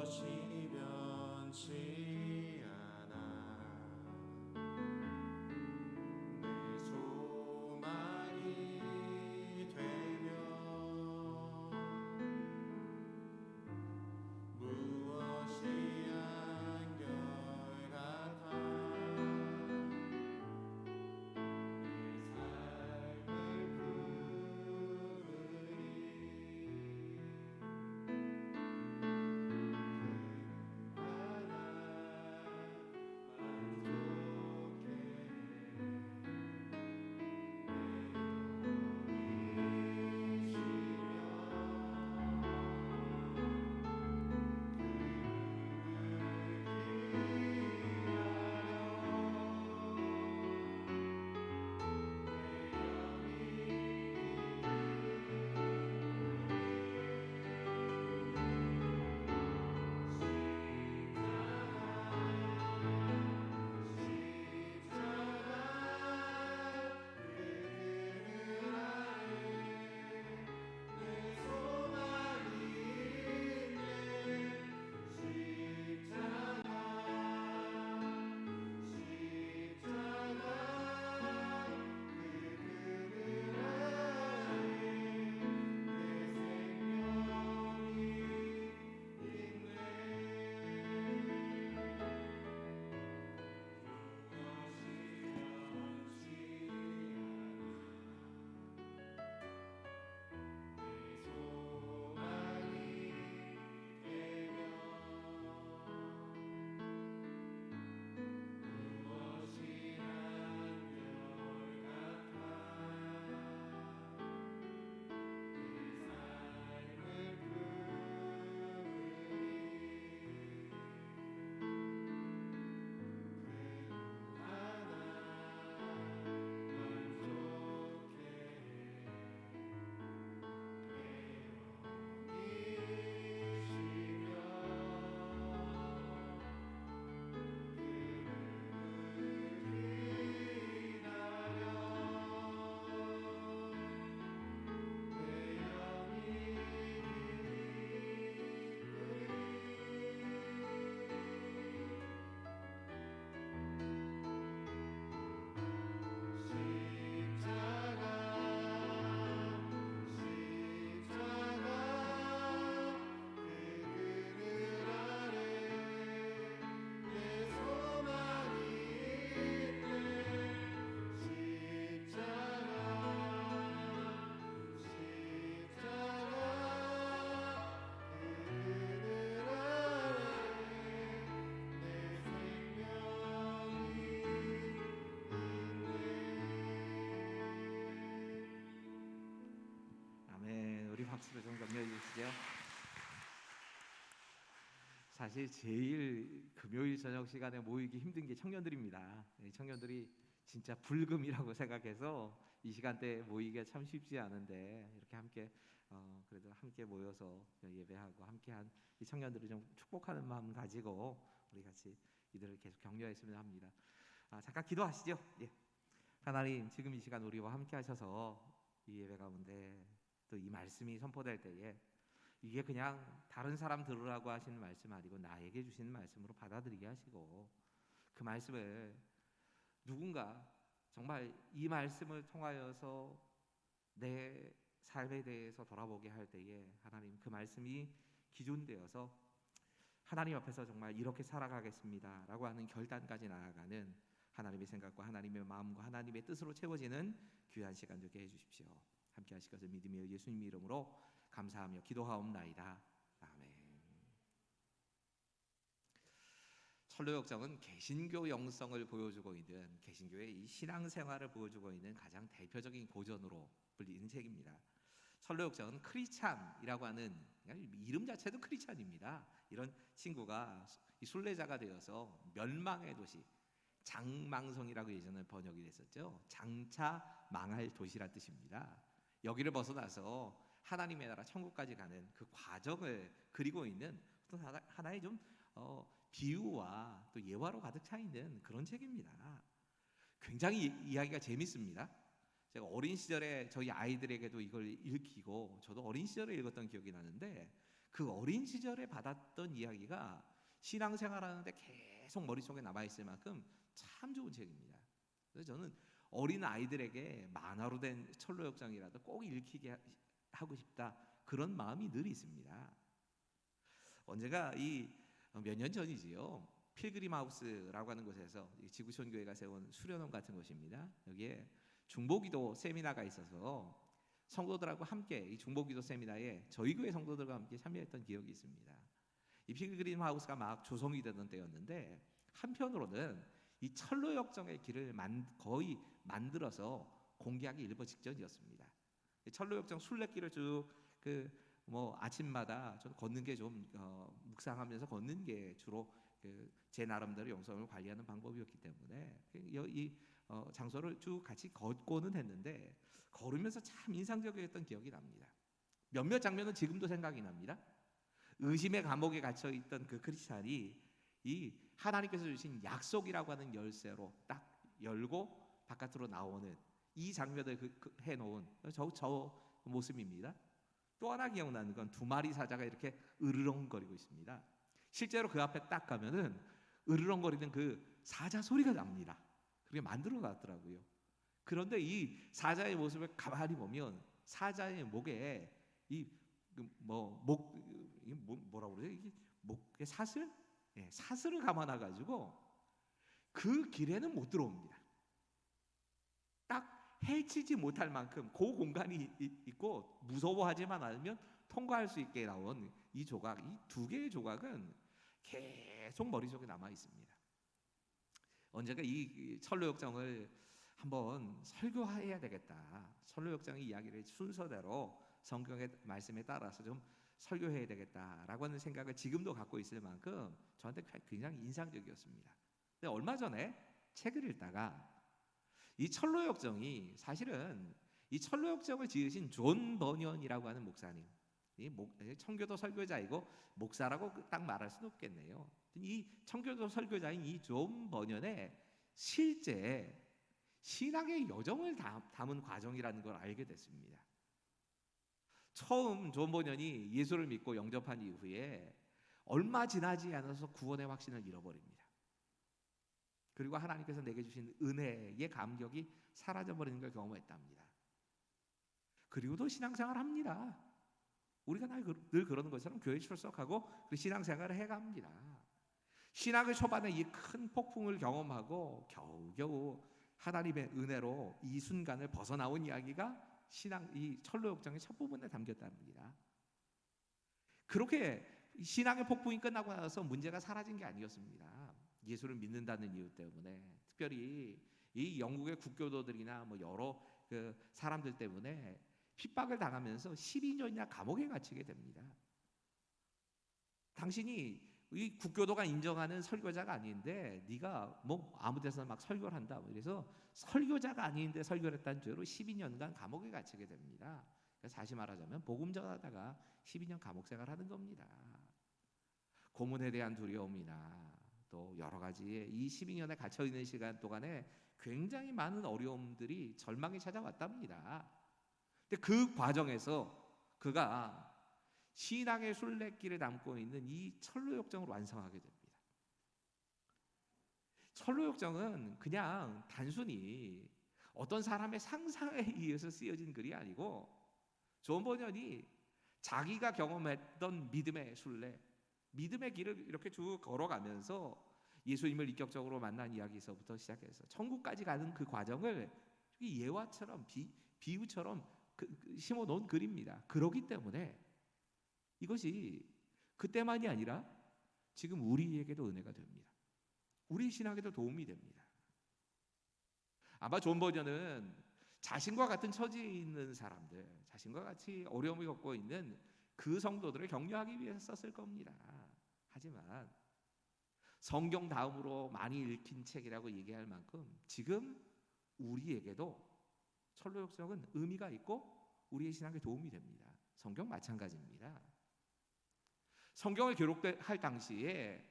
무엇이 변치 않아 내 소망이 되며 무엇이 한결같아 내 삶을 박수로 좀 격려해 주시죠. 사실 제일 금요일 저녁 시간에 모이기 힘든 게 청년들입니다. 청년들이 진짜 불금이라고 생각해서 이 시간대에 모이기가 참 쉽지 않은데 이렇게 함께 그래도 함께 모여서 예배하고 함께한 이 청년들을 좀 축복하는 마음 가지고 우리 같이 이들을 계속 격려했으면 합니다. 잠깐 기도하시죠. 예. 하나님, 지금 이 시간 우리와 함께하셔서 이 예배 가운데 또 이 말씀이 선포될 때에 이게 그냥 다른 사람 들으라고 하시는 말씀 아니고 나에게 주시는 말씀으로 받아들이게 하시고 그 말씀을 누군가 정말 이 말씀을 통하여서 내 삶에 대해서 돌아보게 할 때에 하나님 그 말씀이 기준되어서 하나님 앞에서 정말 이렇게 살아가겠습니다 라고 하는 결단까지 나아가는 하나님의 생각과 하나님의 마음과 하나님의 뜻으로 채워지는 귀한 시간 되게 해주십시오. 함께 하실 것을 믿으며 예수님 이름으로 감사하며 기도하옵나이다. 아멘. 철로역정은 개신교 영성을 보여주고 있는, 개신교의 이 신앙생활을 보여주고 있는 가장 대표적인 고전으로 불리는 책입니다. 철로역정은 크리찬이라고 하는, 이름 자체도 크리찬입니다. 이런 친구가 이 순례자가 되어서 멸망의 도시, 장망성이라고 예전에 번역이 됐었죠. 장차 망할 도시란 뜻입니다. 여기를 벗어나서 하나님의 나라 천국까지 가는 그 과정을 그리고 있는 어떤 하나의 좀 비유와 또 예화로 가득 차 있는 그런 책입니다. 굉장히 이야기가 재밌습니다. 제가 어린 시절에 저희 아이들에게도 이걸 읽히고 저도 어린 시절에 읽었던 기억이 나는데, 그 어린 시절에 받았던 이야기가 신앙생활하는데 계속 머릿속에 남아있을 만큼 참 좋은 책입니다. 그래서 저는 어린 아이들에게 만화로 된 철로역정이라도 꼭 읽히게 하고 싶다, 그런 마음이 늘 있습니다. 언제가 몇 년 전이지요. 필그림 하우스라고 하는 곳에서 지구촌 교회가 세운 수련원 같은 곳입니다. 여기에 중보기도 세미나가 있어서 성도들하고 함께 이 중보기도 세미나에 저희 교회 성도들과 함께 참여했던 기억이 있습니다. 이 필그림 하우스가 막 조성이 되던 때였는데, 한편으로는 이 철로역정의 길을 거의 만들어서 공개하기 일보 직전이었습니다. 철로역정 순례길을 쭉 아침마다 저는 걷는 게 좀 묵상하면서 걷는 게 주로 제 나름대로 영성을 관리하는 방법이었기 때문에 이 장소를 쭉 같이 걷고는 했는데, 걸으면서 참 인상적이었던 기억이 납니다. 몇몇 장면은 지금도 생각이 납니다. 의심의 감옥에 갇혀 있던 그 크리스찬이 이 하나님께서 주신 약속이라고 하는 열쇠로 딱 열고 바깥으로 나오는 이 장면을 해놓은 저 모습입니다. 또 하나 기억나는 건 2마리 사자가 이렇게 으르렁거리고 있습니다. 실제로 그 앞에 딱 가면은 으르렁거리는 그 사자 소리가 납니다. 그게 만들어 놨더라고요. 그런데 이 사자의 모습을 가만히 보면 사자의 목에 뭐라고 그러죠? 이게 목에 사슬? 예, 사슬을 감아놔 가지고 그 길에는 못 들어옵니다. 딱 해치지 못할 만큼 그 공간이 있고 무서워하지만 않으면 통과할 수 있게 나온 이 조각, 이 2개의 조각은 계속 머릿속에 남아 있습니다. 언젠가 이 철로역정을 한번 설교해야 되겠다. 철로역정의 이야기를 순서대로 성경의 말씀에 따라서 좀 설교해야 되겠다라고 하는 생각을 지금도 갖고 있을 만큼 저한테 굉장히 인상적이었습니다. 근데 얼마 전에 책을 읽다가 이 철로역정이 사실은 이 철로역정을 지으신 존 버년이라고 하는 목사님, 청교도 설교자이고 목사라고 딱 말할 수는 없겠네요. 이 청교도 설교자인 이 존 버년의 실제 신앙의 여정을 담은 과정이라는 걸 알게 됐습니다. 처음 존 버년이 예수를 믿고 영접한 이후에 얼마 지나지 않아서 구원의 확신을 잃어버립니다. 그리고 하나님께서 내게 주신 은혜의 감격이 사라져버리는 걸 경험했답니다. 그리고도 신앙생활을 합니다. 우리가 늘 그러는 것처럼 교회 출석하고 그 신앙생활을 해갑니다. 신학의 초반에 이 큰 폭풍을 경험하고 겨우겨우 하나님의 은혜로 이 순간을 벗어나온 이야기가 이 철로역정의 첫 부분에 담겼답니다. 그렇게 신앙의 폭풍이 끝나고 나서 문제가 사라진 게 아니었습니다. 예수를 믿는다는 이유 때문에, 특별히 이 영국의 국교도들이나 여러 그 사람들 때문에 핍박을 당하면서 12년이나 감옥에 갇히게 됩니다. 당신이 이 국교도가 인정하는 설교자가 아닌데 네가 아무 데서나 막 설교를 한다. 그래서 설교자가 아닌데 설교를 했다는 죄로 12년간 감옥에 갇히게 됩니다. 그래서 다시 말하자면 복음 전하다가 12년 감옥 생활하는 겁니다. 고문에 대한 두려움이나 또 여러 가지의 이 12년에 갇혀 있는 시간 동안에 굉장히 많은 어려움들이 절망이 찾아왔답니다. 근데 그 과정에서 그가 신앙의 순례길을 담고 있는 이 철로역정을 완성하게 됩니다. 철로역정은 그냥 단순히 어떤 사람의 상상에 의해서 쓰여진 글이 아니고, 존 버년이 자기가 경험했던 믿음의 순례, 믿음의 길을 이렇게 쭉 걸어가면서 예수님을 인격적으로 만난 이야기에서부터 시작해서 천국까지 가는 그 과정을 예화처럼 비유처럼 심어 놓은 글입니다. 그러기 때문에 이것이 그때만이 아니라 지금 우리에게도 은혜가 됩니다. 우리 신앙에도 도움이 됩니다. 아마 존 버전은 자신과 같은 처지에 있는 사람들, 자신과 같이 어려움을 겪고 있는 그 성도들을 격려하기 위해서 썼을 겁니다. 하지만 성경 다음으로 많이 읽힌 책이라고 얘기할 만큼 지금 우리에게도 철로역성은 의미가 있고 우리의 신앙에 도움이 됩니다. 성경 마찬가지입니다. 성경을 기록할 당시에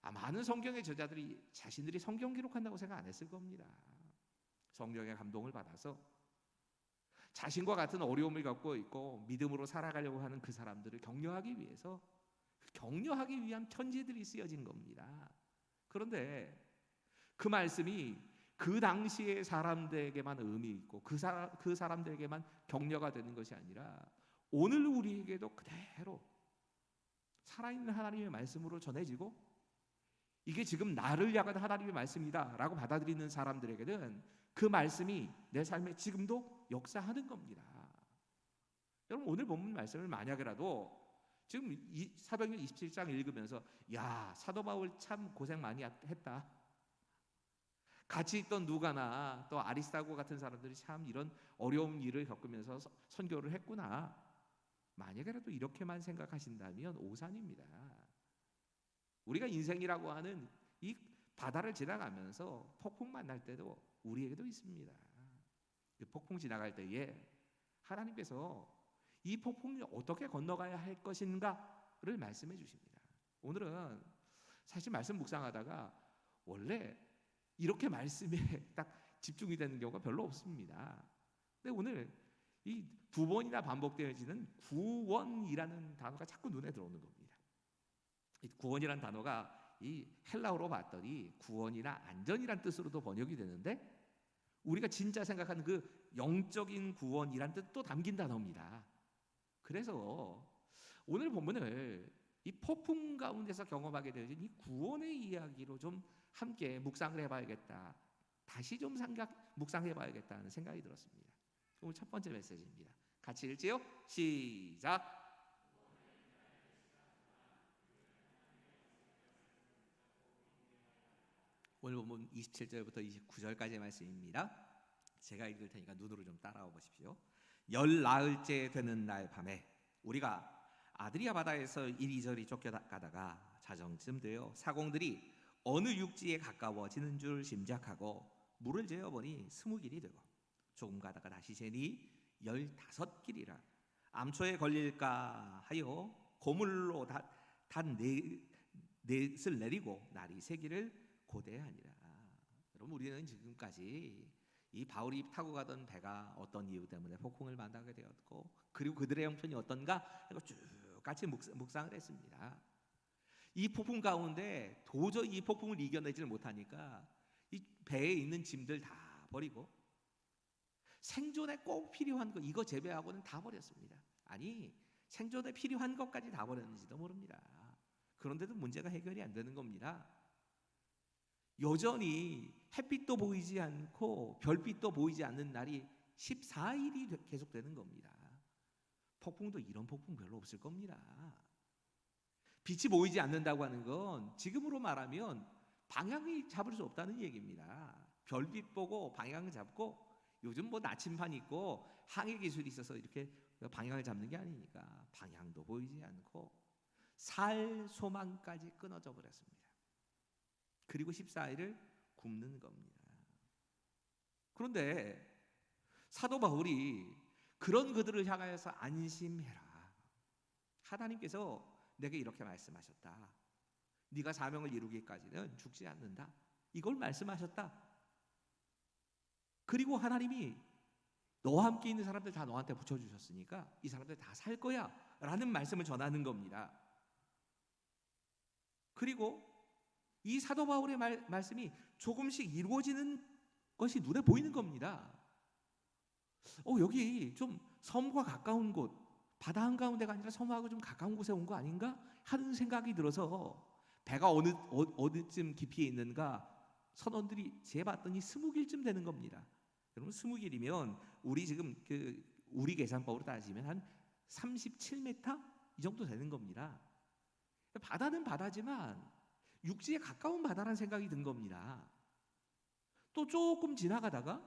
많은 성경의 저자들이 자신들이 성경 기록한다고 생각 안 했을 겁니다. 성령의 감동을 받아서 자신과 같은 어려움을 겪고 있고 믿음으로 살아가려고 하는 그 사람들을 격려하기 위해서 격려하기 위한 편지들이 쓰여진 겁니다. 그런데 그 말씀이 그 당시의 사람들에게만 의미 있고 그 사람들에게만 격려가 되는 것이 아니라 오늘 우리에게도 그대로 살아있는 하나님의 말씀으로 전해지고 이게 지금 나를 향한 하나님의 말씀이다 라고 받아들이는 사람들에게는 그 말씀이 내 삶에 지금도 역사하는 겁니다. 여러분 오늘 본문 말씀을 만약에라도 지금 사도행전 27장 읽으면서 야 사도 바울 참 고생 많이 했다. 같이 있던 누가나 또 아리스타고 같은 사람들이 참 이런 어려운 일을 겪으면서 선교를 했구나. 만약에라도 이렇게만 생각하신다면 오산입니다. 우리가 인생이라고 하는 이 바다를 지나가면서 폭풍 만날 때도 우리에게도 있습니다. 그 폭풍 지나갈 때에 하나님께서 이 폭풍을 어떻게 건너가야 할 것인가를 말씀해 주십니다. 오늘은 사실 말씀 묵상하다가 원래 이렇게 말씀에 딱 집중이 되는 경우가 별로 없습니다. 근데 오늘 이 두 번이나 반복되어지는 구원이라는 단어가 자꾸 눈에 들어오는 겁니다. 이 구원이라는 단어가 이 헬라어로 봤더니 구원이나 안전이란 뜻으로도 번역이 되는데 우리가 진짜 생각하는 그 영적인 구원이란 뜻도 담긴 단어입니다. 그래서 오늘 본문을 이 폭풍 가운데서 경험하게 되어진 이 구원의 이야기로 좀 함께 묵상을 해봐야겠다. 다시 좀 묵상해봐야겠다는 생각이 들었습니다. 오늘 첫 번째 메시지입니다. 같이 읽지요? 시작. 오늘 본문 27절부터 29절까지의 말씀입니다. 제가 읽을 테니까 눈으로 좀 따라와 보십시오. 열 나흘째 되는 날 밤에 우리가 아드리아 바다에서 이리저리 쫓겨가다가 자정쯤 되어 사공들이 어느 육지에 가까워지는 줄 짐작하고 물을 재어보니 20길이 되고 조금 가다가 다시 재니 15길이라 암초에 걸릴까 하여 고물로 단 넷을 내리고 날이 새기를 고대하니라. 여러분 우리는 지금까지 이 바울이 타고 가던 배가 어떤 이유 때문에 폭풍을 만나게 되었고 그리고 그들의 형편이 어떤가 이거 쭉 같이 묵상을 했습니다. 이 폭풍 가운데 도저히 이 폭풍을 이겨내지를 못하니까 이 배에 있는 짐들 다 버리고 생존에 꼭 필요한 거 이거 제외하고는 다 버렸습니다. 아니 생존에 필요한 것까지 다 버렸는지도 모릅니다. 그런데도 문제가 해결이 안 되는 겁니다. 여전히 햇빛도 보이지 않고 별빛도 보이지 않는 날이 14일이 계속되는 겁니다. 폭풍도 이런 폭풍 별로 없을 겁니다. 빛이 보이지 않는다고 하는 건 지금으로 말하면 방향이 잡을 수 없다는 얘기입니다. 별빛 보고 방향을 잡고 요즘 뭐 나침반 있고 항해 기술이 있어서 이렇게 방향을 잡는 게 아니니까 방향도 보이지 않고 살 소망까지 끊어져 버렸습니다. 그리고 14일을 굶는 겁니다. 그런데 사도 바울이 그런 그들을 향하여서 안심해라. 하나님께서 내게 이렇게 말씀하셨다. 네가 사명을 이루기까지는 죽지 않는다. 이걸 말씀하셨다. 그리고 하나님이 너와 함께 있는 사람들 다 너한테 붙여주셨으니까 이 사람들 다 살 거야 라는 말씀을 전하는 겁니다. 그리고 이 사도 바울의 말씀이 조금씩 이루어지는 것이 눈에 보이는 겁니다. 여기 좀 섬과 가까운 곳, 바다 한가운데가 아니라 섬하고 좀 가까운 곳에 온 거 아닌가 하는 생각이 들어서 배가 어느쯤 깊이에 있는가 선원들이 재봤더니 20길쯤 되는 겁니다. 여러분 20길이면 우리 지금 그 우리 계산법으로 따지면 한 37m 이 정도 되는 겁니다. 바다는 바다지만 육지에 가까운 바다라는 생각이 든 겁니다. 또 조금 지나가다가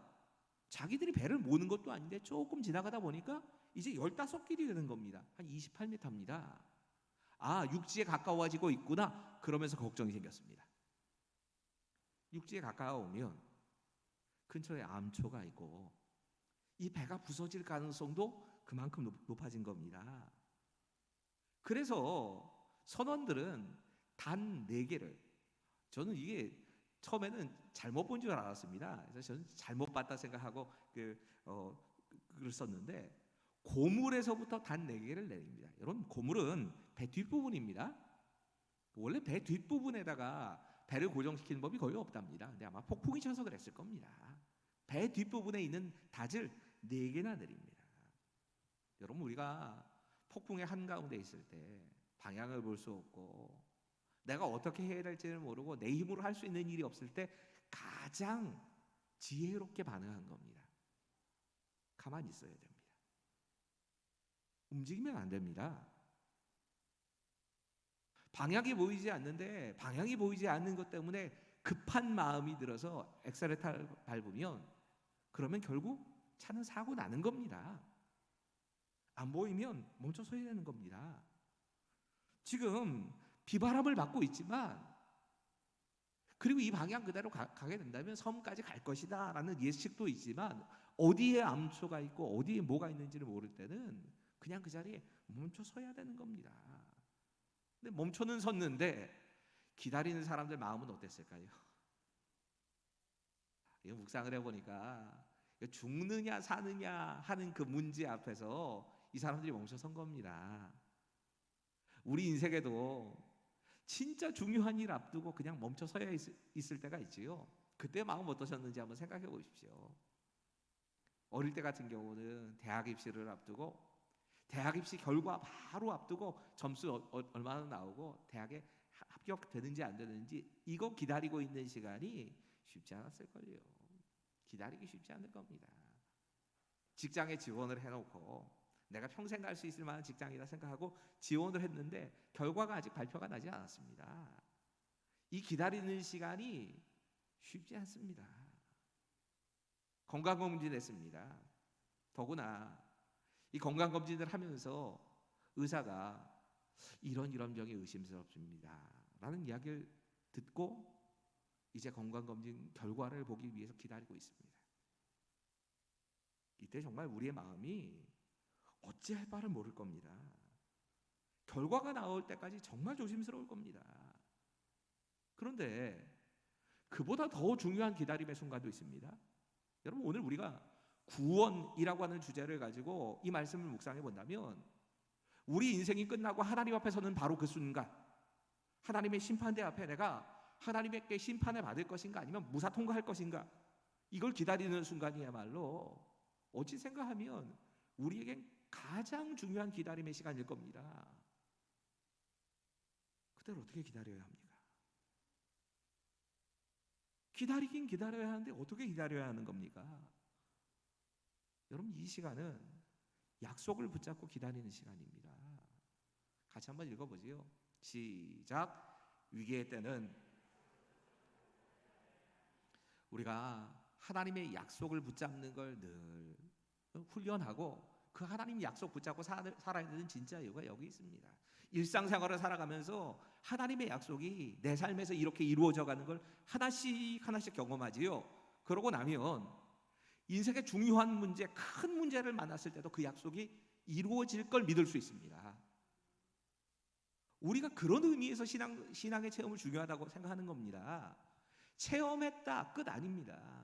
자기들이 배를 모는 것도 아닌데 조금 지나가다 보니까 이제 15길이 되는 겁니다. 한 28m입니다. 아, 육지에 가까워지고 있구나. 그러면서 걱정이 생겼습니다. 육지에 가까워오면 근처에 암초가 있고 이 배가 부서질 가능성도 그만큼 높아진 겁니다. 그래서 선원들은 단 4개를, 저는 이게 처음에는 잘못 본 줄 알았습니다. 그래서 저는 잘못 봤다 생각하고 글을 썼는데, 고물에서부터 단 4개를 내립니다. 여러분, 고물은 배 뒷부분입니다. 원래 배 뒷부분에다가 배를 고정시키는 법이 거의 없답니다. 근데 아마 폭풍이 쳐서 그랬을 겁니다. 배 뒷부분에 있는 닷을 4개나 내립니다. 여러분, 우리가 폭풍의 한가운데 있을 때 방향을 볼 수 없고 내가 어떻게 해야 될지를 모르고 내 힘으로 할 수 있는 일이 없을 때 가장 지혜롭게 반응한 겁니다. 가만히 있어야 됩니다. 움직이면 안 됩니다. 방향이 보이지 않는데, 방향이 보이지 않는 것 때문에 급한 마음이 들어서 엑셀레터를 밟으면 그러면 결국 차는 사고 나는 겁니다. 안 보이면 멈춰 서야 되는 겁니다. 지금 비바람을 맞고 있지만, 그리고 이 방향 그대로 가게 된다면 섬까지 갈 것이다 라는 예측도 있지만, 어디에 암초가 있고 어디에 뭐가 있는지를 모를 때는 그냥 그 자리에 멈춰 서야 되는 겁니다. 근데 멈춰는 섰는데 기다리는 사람들 마음은 어땠을까요? 이거 묵상을 해보니까 죽느냐 사느냐 하는 그 문제 앞에서 이 사람들이 멈춰 선 겁니다. 우리 인생에도 진짜 중요한 일 앞두고 그냥 멈춰 서야 있을 때가 있지요. 그때 마음 어떠셨는지 한번 생각해 보십시오. 어릴 때 같은 경우는 대학 입시를 앞두고, 대학 입시 결과 바로 앞두고 점수 얼마나 나오고 대학에 합격되는지 안 되는지 이거 기다리고 있는 시간이 쉽지 않았을걸요. 기다리기 쉽지 않을 겁니다. 직장에 지원을 해놓고 내가 평생 갈 수 있을 만한 직장이다 생각하고 지원을 했는데 결과가 아직 발표가 나지 않았습니다. 이 기다리는 시간이 쉽지 않습니다. 건강검진 했습니다. 더구나 이 건강검진을 하면서 의사가 이런 병이 의심스럽습니다 라는 이야기를 듣고 이제 건강검진 결과를 보기 위해서 기다리고 있습니다. 이때 정말 우리의 마음이 어찌할 바를 모를 겁니다. 결과가 나올 때까지 정말 조심스러울 겁니다. 그런데 그보다 더 중요한 기다림의 순간도 있습니다. 여러분, 오늘 우리가 구원이라고 하는 주제를 가지고 이 말씀을 묵상해 본다면, 우리 인생이 끝나고 하나님 앞에 서는 바로 그 순간, 하나님의 심판대 앞에 내가 하나님께 심판을 받을 것인가 아니면 무사 통과할 것인가, 이걸 기다리는 순간이야말로 어찌 생각하면 우리에겐 가장 중요한 기다림의 시간일 겁니다. 그때를 어떻게 기다려야 합니까? 기다리긴 기다려야 하는데 어떻게 기다려야 하는 겁니까? 여러분, 이 시간은 약속을 붙잡고 기다리는 시간입니다. 같이 한번 읽어보지요. 시작. 위기의 때는 우리가 하나님의 약속을 붙잡는 걸 늘 훈련하고 그 하나님 약속 붙잡고 살아야 되는 진짜 이유가 여기 있습니다. 일상생활을 살아가면서 하나님의 약속이 내 삶에서 이렇게 이루어져 가는 걸 하나씩 하나씩 경험하지요. 그러고 나면 인생의 중요한 문제, 큰 문제를 만났을 때도 그 약속이 이루어질 걸 믿을 수 있습니다. 우리가 그런 의미에서 신앙의 체험을 중요하다고 생각하는 겁니다. 체험했다 끝 아닙니다.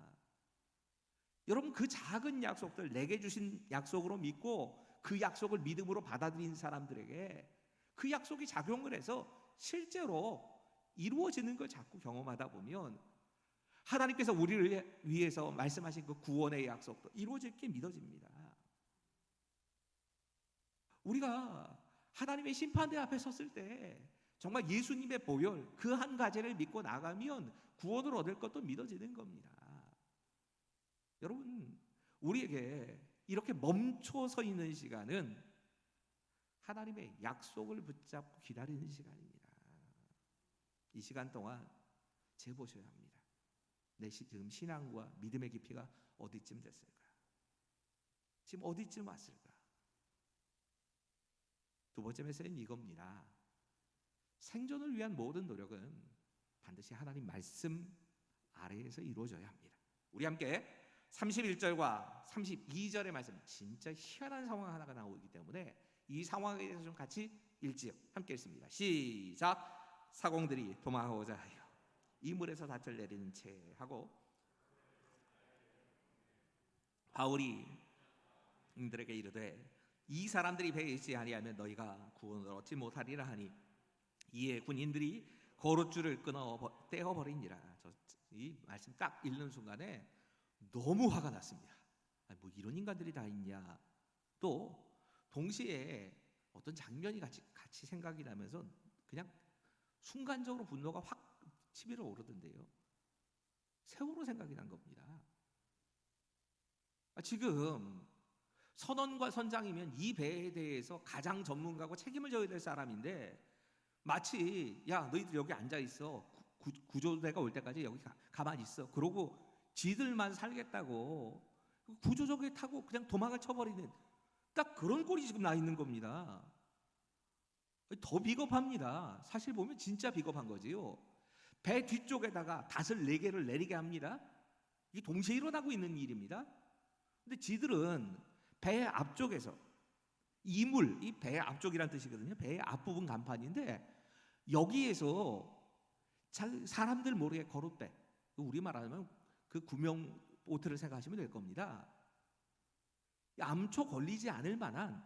여러분, 그 작은 약속들, 내게 주신 약속으로 믿고 그 약속을 믿음으로 받아들인 사람들에게 그 약속이 작용을 해서 실제로 이루어지는 걸 자꾸 경험하다 보면 하나님께서 우리를 위해서 말씀하신 그 구원의 약속도 이루어질 게 믿어집니다. 우리가 하나님의 심판대 앞에 섰을 때 정말 예수님의 보혈 그 한 가지를 믿고 나가면 구원을 얻을 것도 믿어지는 겁니다. 여러분, 우리에게 이렇게 멈춰 서 있는 시간은 하나님의 약속을 붙잡고 기다리는 시간입니다. 이 시간 동안 재보셔야 합니다. 내 지금 신앙과 믿음의 깊이가 어디쯤 됐을까? 지금 어디쯤 왔을까? 두 번째 메시지는 이겁니다. 생존을 위한 모든 노력은 반드시 하나님 말씀 아래에서 이루어져야 합니다. 우리 함께 31절과 32절의 말씀, 진짜 희한한 상황 하나가 나오기 때문에 이 상황에 대해서 좀 같이 읽지요. 함께 읽습니다. 시작. 사공들이 도망하고자 하여 이 물에서 닻을 내리는 채 하고 바울이 그들에게 이르되 이 사람들이 배에 있지 아니하면 너희가 구원을 얻지 못하리라 하니 이에 군인들이 거룻줄을 끊어 떼어버리니라. 이 말씀 딱 읽는 순간에 너무 화가 났습니다. 뭐 이런 인간들이 다 있냐. 또 동시에 어떤 장면이 같이 생각이 나면서 그냥 순간적으로 분노가 확 치밀어 오르던데요. 세월호 생각이 난 겁니다. 지금 선원과 선장이면 이 배에 대해서 가장 전문가고 책임을 져야 될 사람인데 마치 야 너희들 여기 앉아 있어, 구조대가 올 때까지 여기 가만히 있어, 그러고 지들만 살겠다고 구조조개 타고 그냥 도망을 쳐버리는 딱 그런 꼴이 지금 나 있는 겁니다. 더 비겁합니다. 사실 보면 진짜 비겁한 거지요. 배 뒤쪽에다가 닷을 4개를 내리게 합니다. 이게 동시에 일어나고 있는 일입니다. 근데 지들은 배 앞쪽에서 이물, 이 배 앞쪽이란 뜻이거든요. 배의 앞부분 간판인데 여기에서 사람들 모르게 거룻배, 우리말하면 그 구명 보트를 생각하시면 될 겁니다. 암초 걸리지 않을 만한,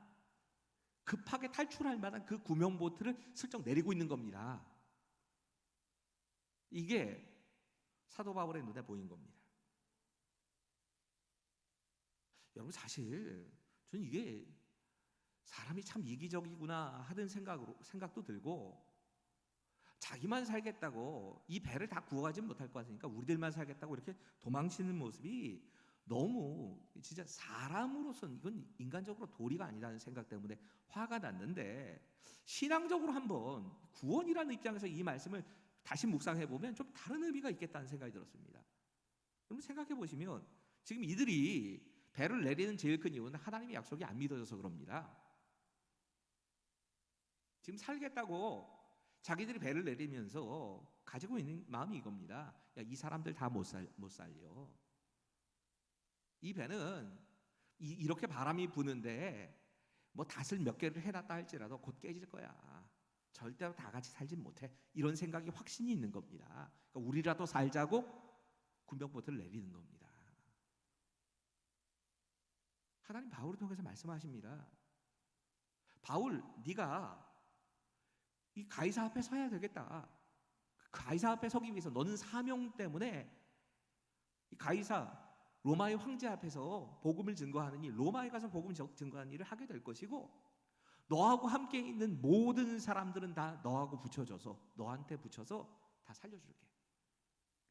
급하게 탈출할 만한 그 구명 보트를 슬쩍 내리고 있는 겁니다. 이게 사도 바울의 눈에 보인 겁니다. 여러분, 사실 저는 이게 사람이 참 이기적이구나 하는 생각도 들고, 자기만 살겠다고 이 배를 다 구워가지 못할 것 같으니까 우리들만 살겠다고 이렇게 도망치는 모습이 너무 진짜 사람으로서는 이건 인간적으로 도리가 아니라는 생각 때문에 화가 났는데, 신앙적으로 한번 구원이라는 입장에서 이 말씀을 다시 묵상해 보면 좀 다른 의미가 있겠다는 생각이 들었습니다. 여러분 생각해 보시면 지금 이들이 배를 내리는 제일 큰 이유는 하나님의 약속이 안 믿어져서 그럽니다. 지금 살겠다고 자기들이 배를 내리면서 가지고 있는 마음이 이겁니다. 야, 이 사람들 다 못 살려. 이 배는 이렇게 바람이 부는데 뭐 닷을 몇 개를 해놨다 할지라도 곧 깨질 거야. 절대로 다 같이 살진 못해. 이런 생각이 확신이 있는 겁니다. 그러니까 우리라도 살자고 군병보트를 내리는 겁니다. 하나님 바울을 통해서 말씀하십니다. 바울, 네가 이 가이사 앞에 서야 되겠다. 가이사 앞에 서기 위해서 너는 사명 때문에 이 가이사 로마의 황제 앞에서 복음을 증거하는 일, 로마에 가서 복음 증거하는 일을 하게 될 것이고, 너하고 함께 있는 모든 사람들은 다 너하고 붙여줘서, 너한테 붙여서 다 살려줄게.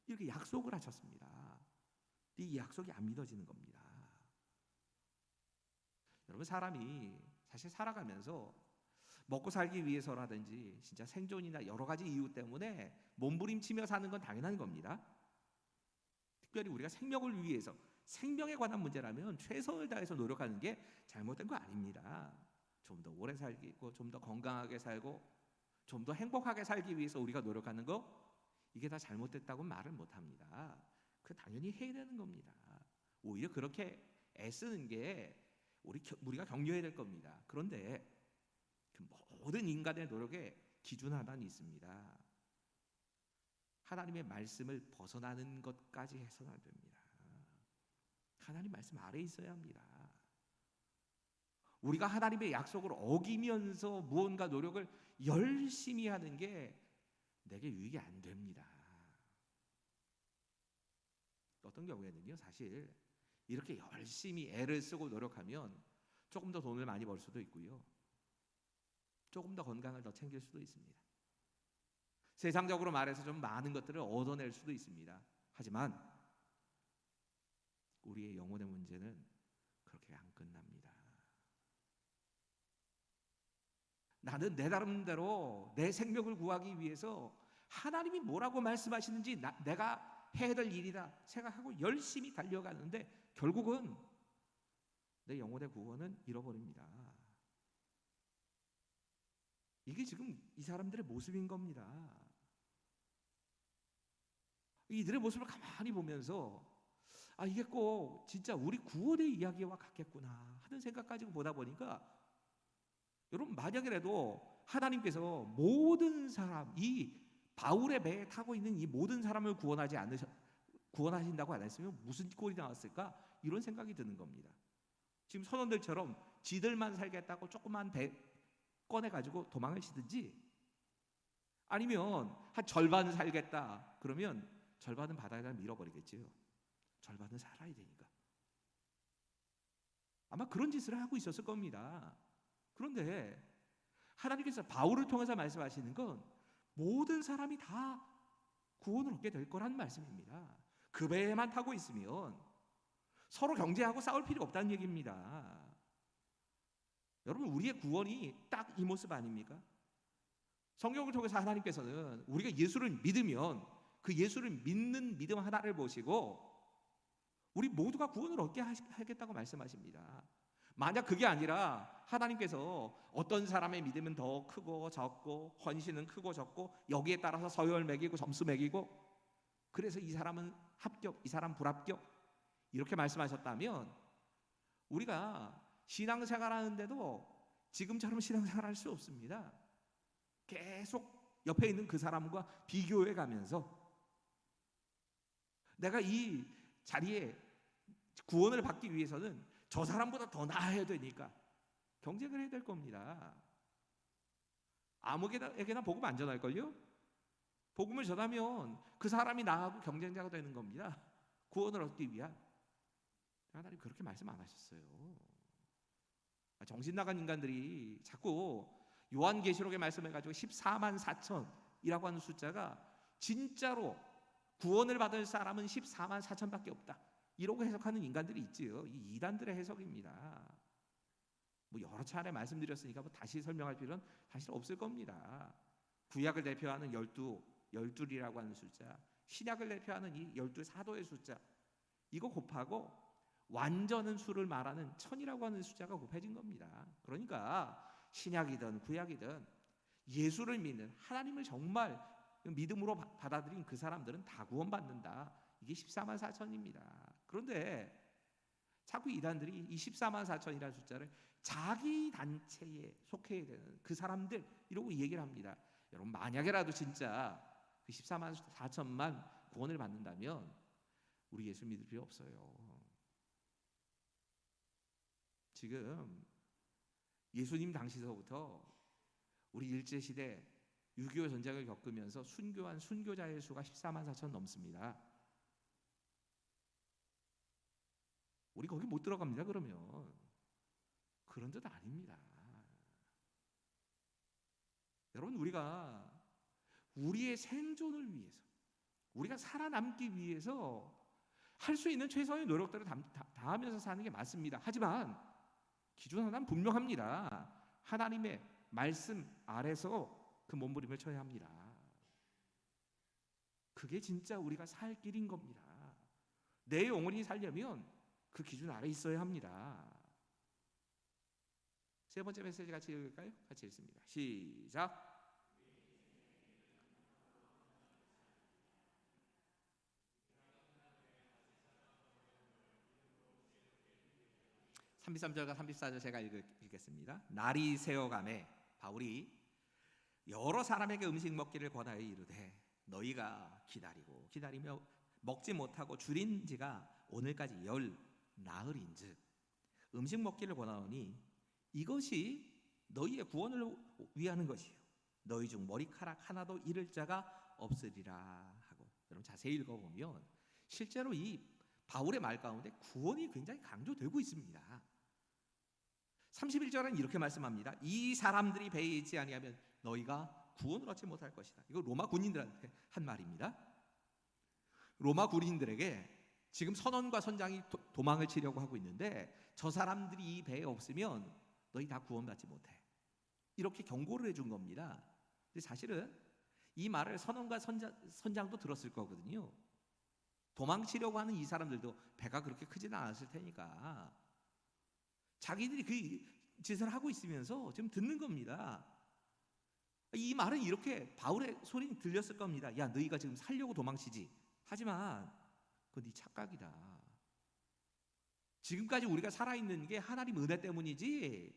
이렇게 약속을 하셨습니다. 이 약속이 안 믿어지는 겁니다. 여러분, 사람이 사실 살아가면서 먹고 살기 위해서라든지 진짜 생존이나 여러 가지 이유 때문에 몸부림치며 사는 건 당연한 겁니다. 특별히 우리가 생명을 위해서, 생명에 관한 문제라면 최선을 다해서 노력하는 게 잘못된 거 아닙니다. 좀 더 오래 살고, 좀 더 건강하게 살고, 좀 더 행복하게 살기 위해서 우리가 노력하는 거, 이게 다 잘못됐다고 말을 못합니다. 그 당연히 해야 되는 겁니다. 오히려 그렇게 애쓰는 게 우리가 격려해야 될 겁니다. 그런데 그 모든 인간의 노력에 기준 하나는 있습니다. 하나님의 말씀을 벗어나는 것까지 해서는 안 됩니다. 하나님 말씀 아래에 있어야 합니다. 우리가 하나님의 약속을 어기면서 무언가 노력을 열심히 하는 게 내게 유익이 안 됩니다. 어떤 경우에는요, 사실 이렇게 열심히 애를 쓰고 노력하면 조금 더 돈을 많이 벌 수도 있고요, 조금 더 건강을 더 챙길 수도 있습니다. 세상적으로 말해서 좀 많은 것들을 얻어낼 수도 있습니다. 하지만 우리의 영혼의 문제는 그렇게 이렇게 안 끝납니다. 나는 내 나름대로 내 생명을 구하기 위해서 하나님이 뭐라고 말씀하시는지 내가 해야 될 일이다 생각하고 열심히 달려가는데 결국은 내 영혼의 구원은 잃어버립니다. 이게 지금 이 사람들의 모습인 겁니다. 이들의 모습을 가만히 보면서 이게 꼭 진짜 우리 구원의 이야기와 같겠구나 하는 생각 가지고 보다 보니까 여러분, 만약이라도 하나님께서 모든 사람, 이 바울의 배에 타고 있는 이 모든 사람을 구원하신다고 안 했으면 무슨 꼴이 나왔을까? 이런 생각이 드는 겁니다. 지금 선원들처럼 지들만 살겠다고 조그만 배 꺼내가지고 도망하시든지, 아니면 한 절반 살겠다 그러면 절반은 바다에다 밀어버리겠지요. 절반은 살아야 되니까. 아마 그런 짓을 하고 있었을 겁니다. 그런데 하나님께서 바울을 통해서 말씀하시는 건 모든 사람이 다 구원을 얻게 될 거라는 말씀입니다. 그 배에만 타고 있으면 서로 경쟁하고 싸울 필요 없다는 얘기입니다. 여러분, 우리의 구원이 딱 이 모습 아닙니까? 성경을 통해서 하나님께서는 우리가 예수를 믿으면 그 예수를 믿는 믿음 하나를 보시고 우리 모두가 구원을 얻게 하겠다고 말씀하십니다. 만약 그게 아니라 하나님께서 어떤 사람의 믿음은 더 크고 적고, 헌신은 크고 적고, 여기에 따라서 서열 매기고 점수 매기고, 그래서 이 사람은 합격, 이 사람 불합격, 이렇게 말씀하셨다면 우리가 신앙생활 하는데도 지금처럼 신앙생활 할 수 없습니다. 계속 옆에 있는 그 사람과 비교해 가면서 내가 이 자리에 구원을 받기 위해서는 저 사람보다 더 나아야 되니까 경쟁을 해야 될 겁니다. 아무에게나 복음 안 전할걸요? 복음을 전하면 그 사람이 나하고 경쟁자가 되는 겁니다. 구원을 얻기 위한. 하나님 그렇게 말씀 안 하셨어요. 정신 나간 인간들이 자꾸 요한계시록에 말씀해가지고 14만 4천이라고 하는 숫자가 진짜로 구원을 받을 사람은 14만 4천밖에 없다, 이러고 해석하는 인간들이 있지요. 이 이단들의 해석입니다. 뭐 여러 차례 말씀드렸으니까 뭐 다시 설명할 필요는 사실 없을 겁니다. 구약을 대표하는 12이라고 하는 숫자, 신약을 대표하는 이 12사도의 숫자, 이거 곱하고 완전한 수를 말하는 1000이라고 하는 숫자가 곱해진 겁니다. 그러니까 신약이든 구약이든 예수를 믿는, 하나님을 정말 믿음으로 받아들인 그 사람들은 다 구원받는다. 이게 14만 4천입니다. 그런데 자꾸 이단들이 이 14만 4천이라는 숫자를 자기 단체에 속해야 되는 그 사람들, 이러고 얘기를 합니다. 여러분, 만약에라도 진짜 그 14만 4천만 구원을 받는다면 우리 예수 믿을 필요 없어요. 지금 예수님 당시서부터 우리 일제시대 6.25 전쟁을 겪으면서 순교한 순교자의 수가 14만 4천 넘습니다. 우리 거기 못 들어갑니다. 그러면 그런 뜻 아닙니다. 여러분, 우리가 우리의 생존을 위해서, 우리가 살아남기 위해서 할 수 있는 최선의 노력들을 다하면서 사는 게 맞습니다. 하지만 기준 하나는 분명합니다. 하나님의 말씀 아래서 그 몸부림을 쳐야 합니다. 그게 진짜 우리가 살 길인 겁니다. 내 영혼이 살려면 그 기준 아래 있어야 합니다. 세 번째 메시지 같이 읽을까요? 같이 읽습니다. 시작. 33절과 34절 제가 읽겠습니다. 날이 새어가매 바울이 여러 사람에게 음식 먹기를 권하여 이르되 너희가 기다리며 먹지 못하고 줄인 지가 오늘까지 열 나흘인즉 음식 먹기를 권하오니 이것이 너희의 구원을 위하는 것이요 너희 중 머리카락 하나도 잃을 자가 없으리라 하고, 여러분 자세히 읽어보면 실제로 이 바울의 말 가운데 구원이 굉장히 강조되고 있습니다. 31절은 이렇게 말씀합니다. 이 사람들이 배에 있지 아니하면 너희가 구원을 얻지 못할 것이다. 이거 로마 군인들한테 한 말입니다. 로마 군인들에게 지금 선원과 선장이 도망을 치려고 하고 있는데 저 사람들이 이 배에 없으면 너희 다 구원받지 못해. 이렇게 경고를 해준 겁니다. 근데 사실은 이 말을 선원과 선장도 들었을 거거든요. 도망치려고 하는 이 사람들도 배가 그렇게 크지는 않았을 테니까 자기들이 그 짓을 하고 있으면서 지금 듣는 겁니다. 이 말은 이렇게 바울의 소리는 들렸을 겁니다. 야, 너희가 지금 살려고 도망치지. 하지만 그건 네 착각이다. 지금까지 우리가 살아있는 게 하나님 은혜 때문이지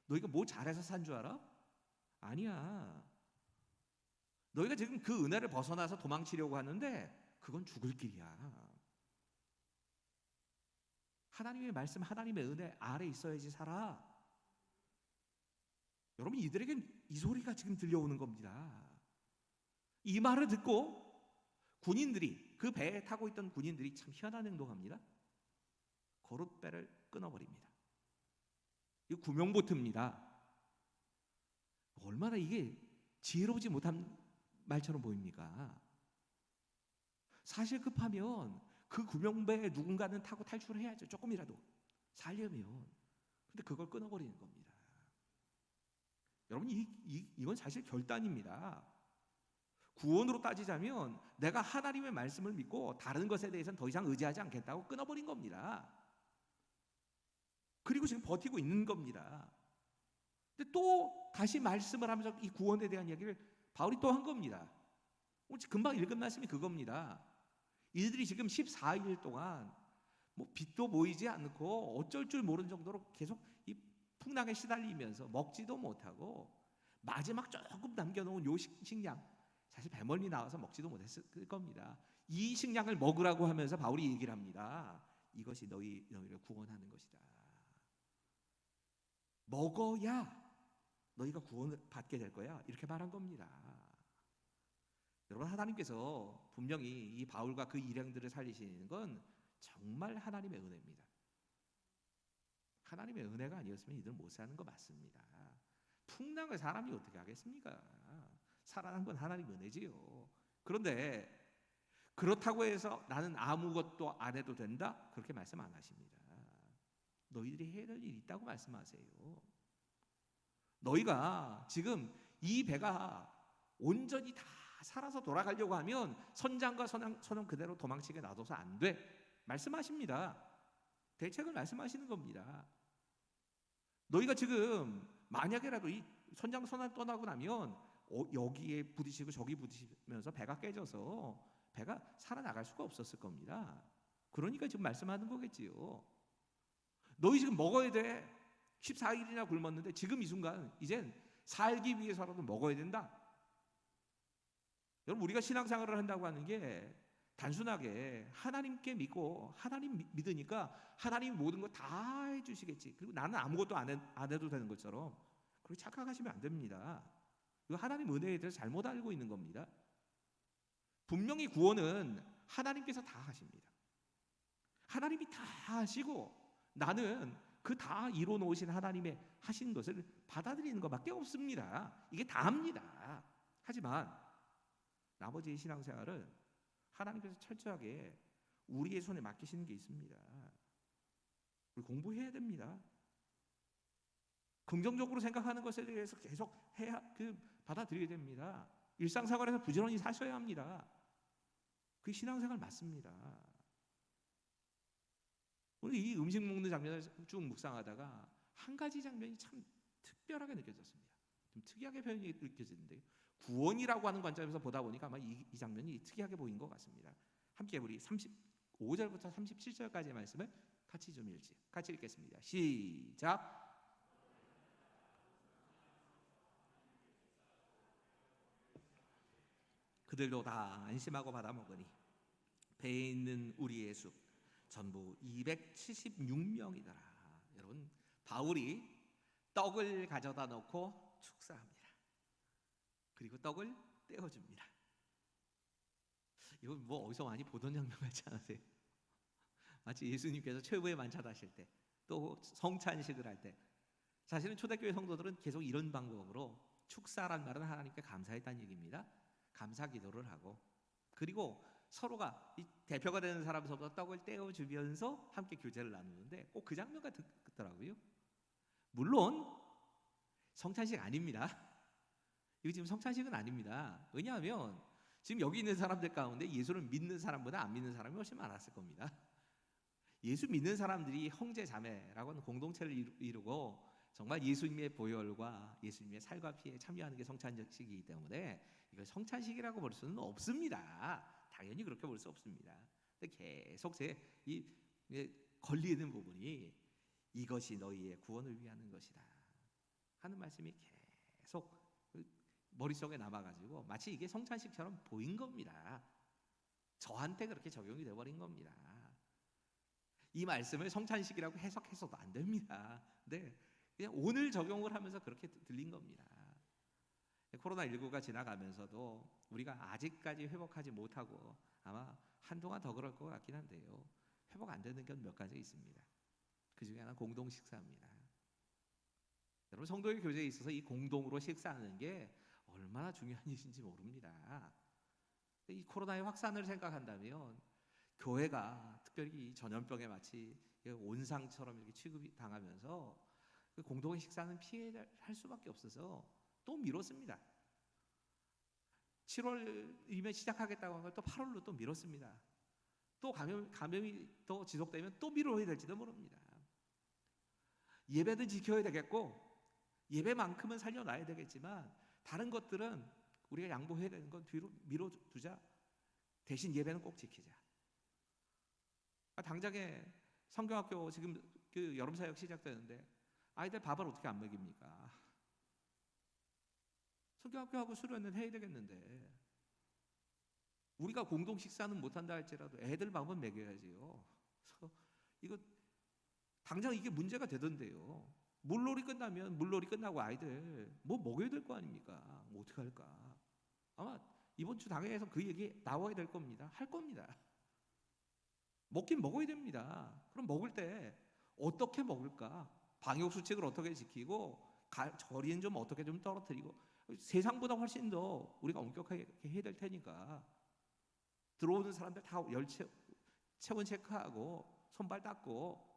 너희가 뭐 잘해서 산 줄 알아? 아니야. 너희가 지금 그 은혜를 벗어나서 도망치려고 하는데 그건 죽을 길이야. 하나님의 말씀, 하나님의 은혜 아래 있어야지 살아. 여러분, 이들에겐 이 소리가 지금 들려오는 겁니다. 이 말을 듣고 군인들이, 그 배에 타고 있던 군인들이 참 희한한 행동합니다. 거룻배를 끊어버립니다. 이거 구명보트입니다. 얼마나 이게 지혜로우지 못한 말처럼 보입니까? 사실 급하면 그 구명배에 누군가는 타고 탈출해야죠. 조금이라도 살려면. 근데 그걸 끊어버리는 겁니다. 여러분, 이건 사실 결단입니다. 구원으로 따지자면 내가 하나님의 말씀을 믿고 다른 것에 대해서는 더 이상 의지하지 않겠다고 끊어버린 겁니다. 그리고 지금 버티고 있는 겁니다. 근데 또 다시 말씀을 하면서 이 구원에 대한 이야기를 바울이 또 한 겁니다. 오늘 금방 읽은 말씀이 그겁니다. 이들이 지금 14일 동안 뭐 빛도 보이지 않고 어쩔 줄 모르는 정도로 계속 이 풍랑에 시달리면서 먹지도 못하고 마지막 조금 남겨놓은 요 식량, 사실 배멀미 나와서 먹지도 못했을 겁니다. 이 식량을 먹으라고 하면서 바울이 얘기를 합니다. 이것이 너희를 구원하는 것이다. 먹어야 너희가 구원을 받게 될 거야. 이렇게 말한 겁니다. 여러분, 하나님께서 분명히 이 바울과 그 일행들을 살리시는 건 정말 하나님의 은혜입니다. 하나님의 은혜가 아니었으면 이들은 못 사는 거 맞습니다. 풍랑을 사람이 어떻게 하겠습니까? 살아난 건 하나님 은혜지요. 그런데 그렇다고 해서 나는 아무것도 안 해도 된다? 그렇게 말씀 안 하십니다. 너희들이 해야 될 일이 있다고 말씀하세요. 너희가 지금 이 배가 온전히 다 살아서 돌아가려고 하면 선장과 선원 그대로 도망치게 놔둬서 안 돼. 말씀하십니다. 대책을 말씀하시는 겁니다. 너희가 지금 만약에라도 이 선장 선원 떠나고 나면 여기에 부딪히고 저기 부딪히면서 배가 깨져서 배가 살아나갈 수가 없었을 겁니다. 그러니까 지금 말씀하는 거겠지요. 너희 지금 먹어야 돼. 14일이나 굶었는데 지금 이 순간 이젠 살기 위해서라도 먹어야 된다. 여러분, 우리가 신앙생활을 한다고 하는 게 단순하게 하나님께 믿고 하나님 믿으니까 하나님이 모든 거 다 해주시겠지. 그리고 나는 아무것도 안 해도 되는 것처럼 그렇게 착각하시면 안 됩니다. 이거 하나님 은혜에 대해서 잘못 알고 있는 겁니다. 분명히 구원은 하나님께서 다 하십니다. 하나님이 다 하시고 나는 그 다 이루어 놓으신 하나님의 하신 것을 받아들이는 것밖에 없습니다. 이게 다입니다. 하지만 나머지 신앙생활은 하나님께서 철저하게 우리의 손에 맡기시는 게 있습니다. 우리 공부해야 됩니다. 긍정적으로 생각하는 것에 대해서 계속 받아들여야 됩니다. 일상생활에서 부지런히 사셔야 합니다. 그게 신앙생활 맞습니다. 오늘 이 음식 먹는 장면을 쭉 묵상하다가 한 가지 장면이 참 특별하게 느껴졌습니다. 좀 특이하게 표현이 느껴지는데 구원이라고 하는 관점에서 보다 보니까 아마 이 장면이 특이하게 보인 것 같습니다. 함께 우리 35절부터 37절까지의 말씀을 같이 읽겠습니다. 시작. 그들도 다 안심하고 받아 먹으니 배에 있는 우리의 수 전부 276명이더라. 여러분, 바울이 떡을 가져다 놓고 축사합니다. 그리고 떡을 떼어줍니다. 이건 뭐 어디서 많이 보던 장면 같지 않으세요? 마치 예수님께서 최후의 만찬하실 때, 또 성찬식을 할 때, 사실은 초대교회 성도들은 계속 이런 방법으로 축사란 말은 하나님께 감사했다는 얘기입니다. 감사 기도를 하고, 그리고 서로가 이 대표가 되는 사람서부터 떡을 떼어주면서 함께 교제를 나누는데 꼭 그 장면가 듣더라고요. 물론 성찬식 아닙니다. 이거 지금 성찬식은 아닙니다. 왜냐하면 지금 여기 있는 사람들 가운데 예수를 믿는 사람보다 안 믿는 사람이 훨씬 많았을 겁니다. 예수 믿는 사람들이 형제 자매라고 하는 공동체를 이루고 정말 예수님의 보혈과 예수님의 살과 피에 참여하는 게 성찬식이기 때문에 이걸 성찬식이라고 볼 수는 없습니다. 당연히 그렇게 볼 수 없습니다. 근데 계속 이 걸리는 부분이 이것이 너희의 구원을 위하는 것이다 하는 말씀이 계속 머릿속에 남아가지고 마치 이게 성찬식처럼 보인 겁니다. 저한테 그렇게 적용이 돼버린 겁니다. 이 말씀을 성찬식이라고 해석해서도 안 됩니다. 네, 그냥 오늘 적용을 하면서 그렇게 들린 겁니다. 코로나19가 지나가면서도 우리가 아직까지 회복하지 못하고 아마 한동안 더 그럴 것 같긴 한데요. 회복 안 되는 건 몇 가지 있습니다. 그 중에 하나 공동 식사입니다. 여러분 성도의 교제에 있어서 이 공동으로 식사하는 게 얼마나 중요한 일인지 모릅니다. 이 코로나의 확산을 생각한다면 교회가 특별히 전염병에 마치 온상처럼 이렇게 취급이 당하면서 그 공동의 식사는 피해할 수밖에 없어서 또 미뤘습니다. 7월이면 시작하겠다고 한 걸 또 8월로 또 미뤘습니다. 또 감염이 더 지속되면 또 미뤄야 될지도 모릅니다. 예배는 지켜야 되겠고 예배만큼은 살려놔야 되겠지만 다른 것들은 우리가 양보해야 되는 건 뒤로 미뤄두자. 대신 예배는 꼭 지키자. 당장에 성경학교 지금 그 여름사역 시작되는데 아이들 밥을 어떻게 안 먹입니까? 성경학교하고 수련은 해야 되겠는데 우리가 공동 식사는 못한다 할지라도 애들 밥은 먹여야지요. 그래서 이거 당장 이게 문제가 되던데요. 물놀이 끝나면 물놀이 끝나고 아이들 뭐 먹여야 될 거 아닙니까? 뭐 어떻게 할까? 아마 이번 주 당회에서 그 얘기 나와야 될 겁니다. 할 겁니다. 먹긴 먹어야 됩니다. 그럼 먹을 때 어떻게 먹을까? 방역 수칙을 어떻게 지키고 저리는 좀 어떻게 좀 떨어뜨리고 세상보다 훨씬 더 우리가 엄격하게 해야 될 테니까 들어오는 사람들 다 체온 체크하고 손발 닦고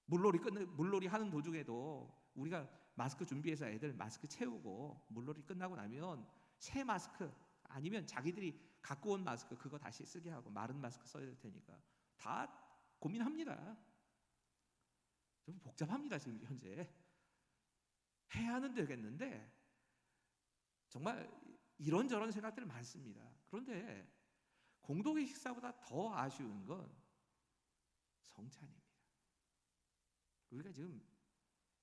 물놀이 하는 도중에도 우리가 마스크 준비해서 애들 마스크 채우고 물놀이 끝나고 나면 새 마스크 아니면 자기들이 갖고 온 마스크 그거 다시 쓰게 하고 마른 마스크 써야 될 테니까 다 고민합니다. 좀 복잡합니다. 지금 현재 해야는 되겠는데 정말 이런저런 생각들이 많습니다. 그런데 공동의 식사보다 더 아쉬운 건 성찬입니다. 우리가 지금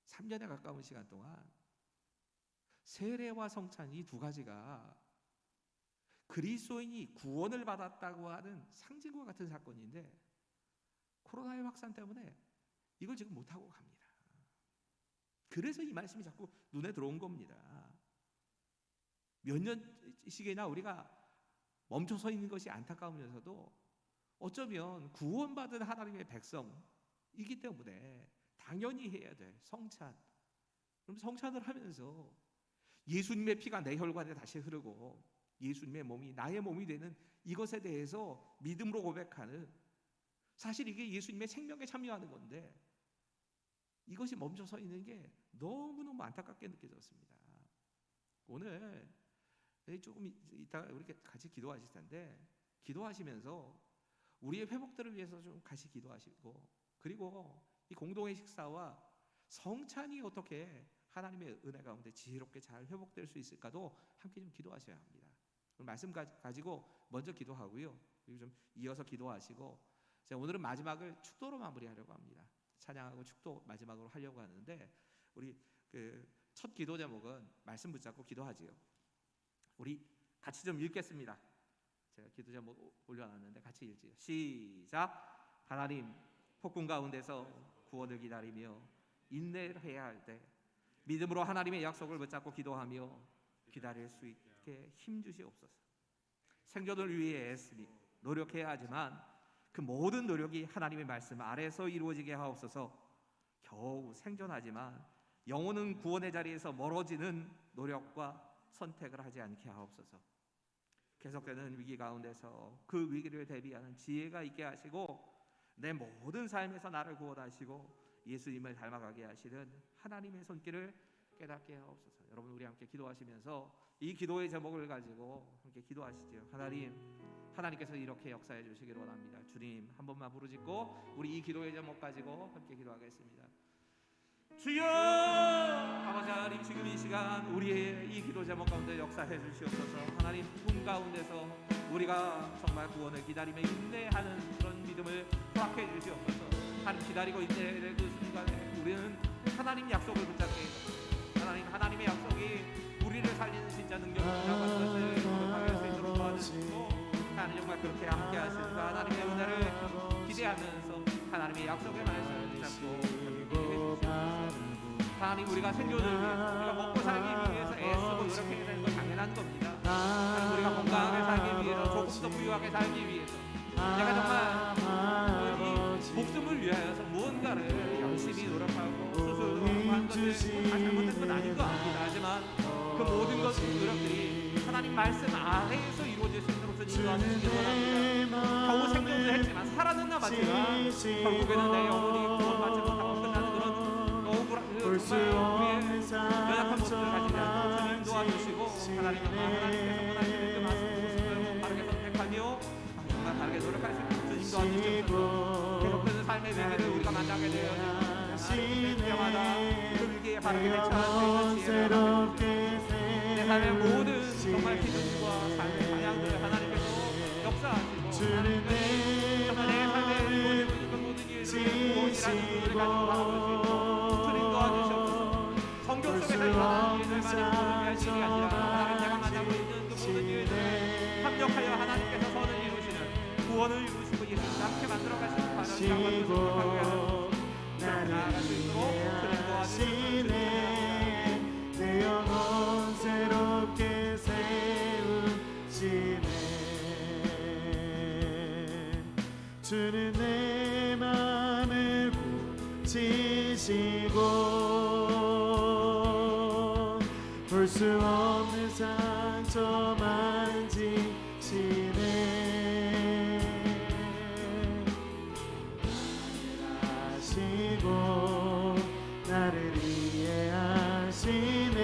3년에 가까운 시간 동안 세례와 성찬 이 두 가지가 그리스도인이 구원을 받았다고 하는 상징과 같은 사건인데 코로나의 확산 때문에 이걸 지금 못하고 갑니다. 그래서 이 말씀이 자꾸 눈에 들어온 겁니다. 몇 년씩이나 우리가 멈춰서 있는 것이 안타까우면서도 어쩌면 구원받은 하나님의 백성이기 때문에 당연히 해야 돼. 성찬. 그럼 성찬을 하면서 예수님의 피가 내 혈관에 다시 흐르고 예수님의 몸이 나의 몸이 되는 이것에 대해서 믿음으로 고백하는 사실 이게 예수님의 생명에 참여하는 건데 이것이 멈춰서 있는 게 너무너무 안타깝게 느껴졌습니다. 오늘 조금 이따가 우리 같이 기도하실 텐데 기도하시면서 우리의 회복들을 위해서 좀 같이 기도하시고 그리고 이 공동의 식사와 성찬이 어떻게 하나님의 은혜 가운데 지혜롭게 잘 회복될 수 있을까도 함께 좀 기도하셔야 합니다. 오늘 말씀 가지고 먼저 기도하고요. 그리고 좀 이어서 기도하시고 오늘은 마지막을 축도로 마무리하려고 합니다. 찬양하고 축도 마지막으로 하려고 하는데 우리 그 첫 기도 제목은 말씀 붙잡고 기도하지요. 우리 같이 좀 읽겠습니다. 제가 기도 제목 올려놨는데 같이 읽지요. 시작. 하나님 폭군 가운데서 구원을 기다리며 인내를 해야 할 때 믿음으로 하나님의 약속을 붙잡고 기도하며 기다릴 수 있게 힘주시옵소서. 생존을 위해 애쓰니 노력해야 하지만 그 모든 노력이 하나님의 말씀 아래서 이루어지게 하옵소서. 겨우 생존하지만 영혼은 구원의 자리에서 멀어지는 노력과 선택을 하지 않게 하옵소서. 계속되는 위기 가운데서 그 위기를 대비하는 지혜가 있게 하시고 내 모든 삶에서 나를 구원하시고 예수님을 닮아가게 하시는 하나님의 손길을 깨닫게 하옵소서. 여러분 우리 함께 기도하시면서 이 기도의 제목을 가지고 함께 기도하시죠. 하나님께서 이렇게 역사해 주시기를 원합니다. 주님 한 번만 부르짖고 우리 이 기도의 제목 가지고 함께 기도하겠습니다. 주여 아버지 하나님, 지금 이 시간 우리의 이 기도 제목 가운데 역사해 주시옵소서. 하나님 꿈 가운데서 우리가 정말 구원을 기다리며 인내하는 그런 믿음을 허락해 주시옵소서. 하나님 기다리고 인내를 그 순간에 우리는 하나님 약속을 붙잡게 하나님의 약속이 우리를 살리는 진짜 능력을 붙잡는 것을 고백할 수 있도록 도와주시고 하나님 정말 그렇게 함께 하시는 그 하나님의 은혜를 기대하면서 하나님의 약속의 말씀을 붙잡고 해주시옵소서. 하나님 우리가 생존을 위해서 우리가 먹고 살기 위해서 애쓰고 노력해야 되는 건 당연한 겁니다. 하나님 우리가 건강하게 살기 위해서 조금 더 부유하게 살기 위해서 내가 정말 이 목숨을 위하여서 무언가를 열심히 노력하고 수술하고 하는 것을 다 잘못된 건 아닌 것 같습니다. 하지만 그 모든 노력들이 하나님 말씀 아래에서 이루어질 수 있도록 인도하시기 원합니다. 겨우 생존을 했지만 살아는 남았지만 결국에는 내 영혼이 구원받지 못하고 끝나는 그런 정말 우리의 연약한 모습을 가지지 않도록 주님 도와주시고 하나님 정말 하나님께서 원하시는 그 말씀을 바르게 선택하며 정말 바르게 노력할 수 있도록 주님 도와주시옵소서. 계속되는 삶의 위기를 우리가 만나게 되어 하나님 때마다 그 위기에 바르게 대처할 수 있는 지혜를 내 삶의 모든 정말 기준과 삶의 방향들을 하나님께서 역사하시고 하나님께서 정말 내 삶에 이루어지고 있는 그 모든 일들을 구원이라는 부분을 가지고 바라볼 수 있도록 주님 도와주시옵소서. 성경 속에서 일어나는 일들만이 구원을 위한 일이 아니라 하나님 내가 만나고 있는 그 모든 일들을 합력하여 하나님께서 선을 이루시는 구원을 이루시고 예수님과 함께 만들어가시는 바른 시간과 도전을 하고 나아갈 수 있도록 주님 도와주시옵소서. 내 영혼 새롭게 세우시네. 주는 내 맘을 고치시고 볼 수 없는 상처 만지시네. 하시고 나를 이해하시네.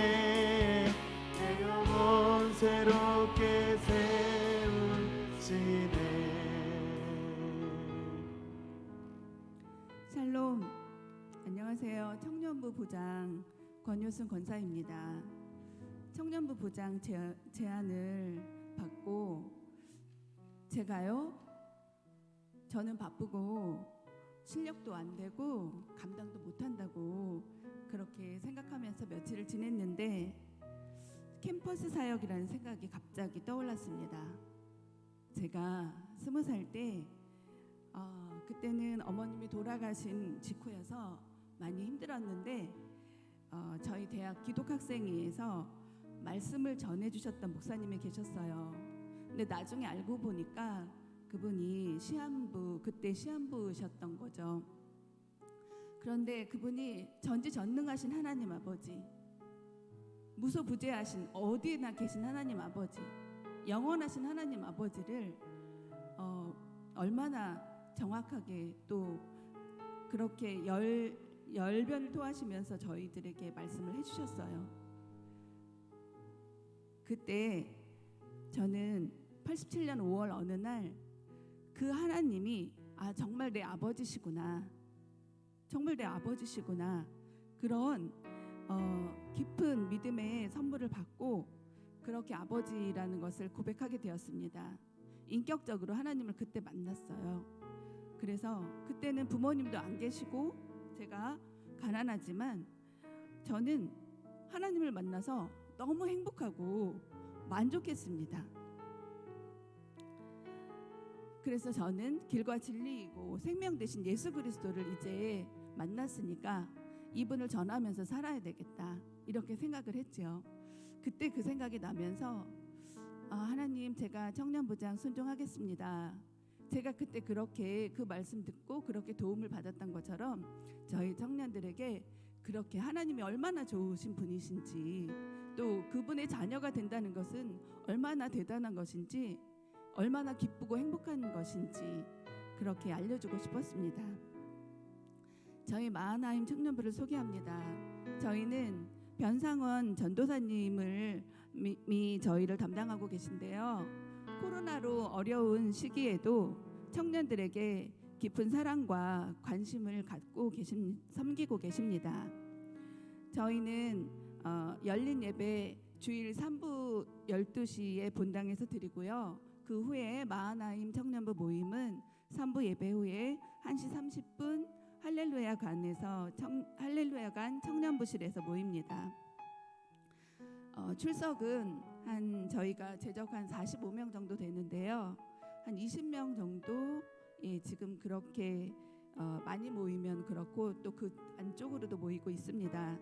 내 영혼 새롭게 세우시네. 샬롬, 안녕하세요. 청년부 부장 권효순 권사입니다. 청년부 부장 제안을 받고 저는 바쁘고 실력도 안 되고 감당도 못한다고 그렇게 생각하면서 며칠을 지냈는데 캠퍼스 사역이라는 생각이 갑자기 떠올랐습니다. 제가 20살 때 그때는 어머님이 돌아가신 직후여서 많이 힘들었는데 저희 대학 기독학생회에서 말씀을 전해주셨던 목사님이 계셨어요. 근데 나중에 알고 보니까 그분이 그때 시한부셨던 거죠. 그런데 그분이 전지전능하신 하나님 아버지, 무소부재하신 어디에나 계신 하나님 아버지, 영원하신 하나님 아버지를 얼마나 정확하게 또 그렇게 열변을 토하시면서 저희들에게 말씀을 해주셨어요. 그때 저는 87년 5월 어느 날 그 하나님이 정말 내 아버지시구나, 정말 내 아버지시구나, 그런 깊은 믿음의 선물을 받고 그렇게 아버지라는 것을 고백하게 되었습니다. 인격적으로 하나님을 그때 만났어요. 그래서 그때는 부모님도 안 계시고 제가 가난하지만 저는 하나님을 만나서 너무 행복하고 만족했습니다. 그래서 저는 길과 진리이고 생명 되신 예수 그리스도를 이제 만났으니까 이분을 전하면서 살아야 되겠다, 이렇게 생각을 했죠. 그때 그 생각이 나면서 하나님, 제가 청년부장 순종하겠습니다. 제가 그때 그렇게 그 말씀 듣고 그렇게 도움을 받았던 것처럼 저희 청년들에게 그렇게 하나님이 얼마나 좋으신 분이신지 또 그분의 자녀가 된다는 것은 얼마나 대단한 것인지, 얼마나 기쁘고 행복한 것인지 그렇게 알려주고 싶었습니다. 저희 마하나임 청년부를 소개합니다. 저희는 변상원 전도사님을 저희를 담당하고 계신데요. 코로나로 어려운 시기에도 청년들에게 깊은 사랑과 관심을 갖고 섬기고 계십니다. 저희는 열린 예배 주일 3부 12시에 본당에서 드리고요. 그 후에 마하나임 청년부 모임은 3부 예배 후에 1시 30분 할렐루야관 청년부실에서 모입니다. 출석은 저희가 제적한 45명 정도 되는데요. 한 20명 정도 지금 그렇게 많이 모이면 그렇고 또 그 안쪽으로도 모이고 있습니다.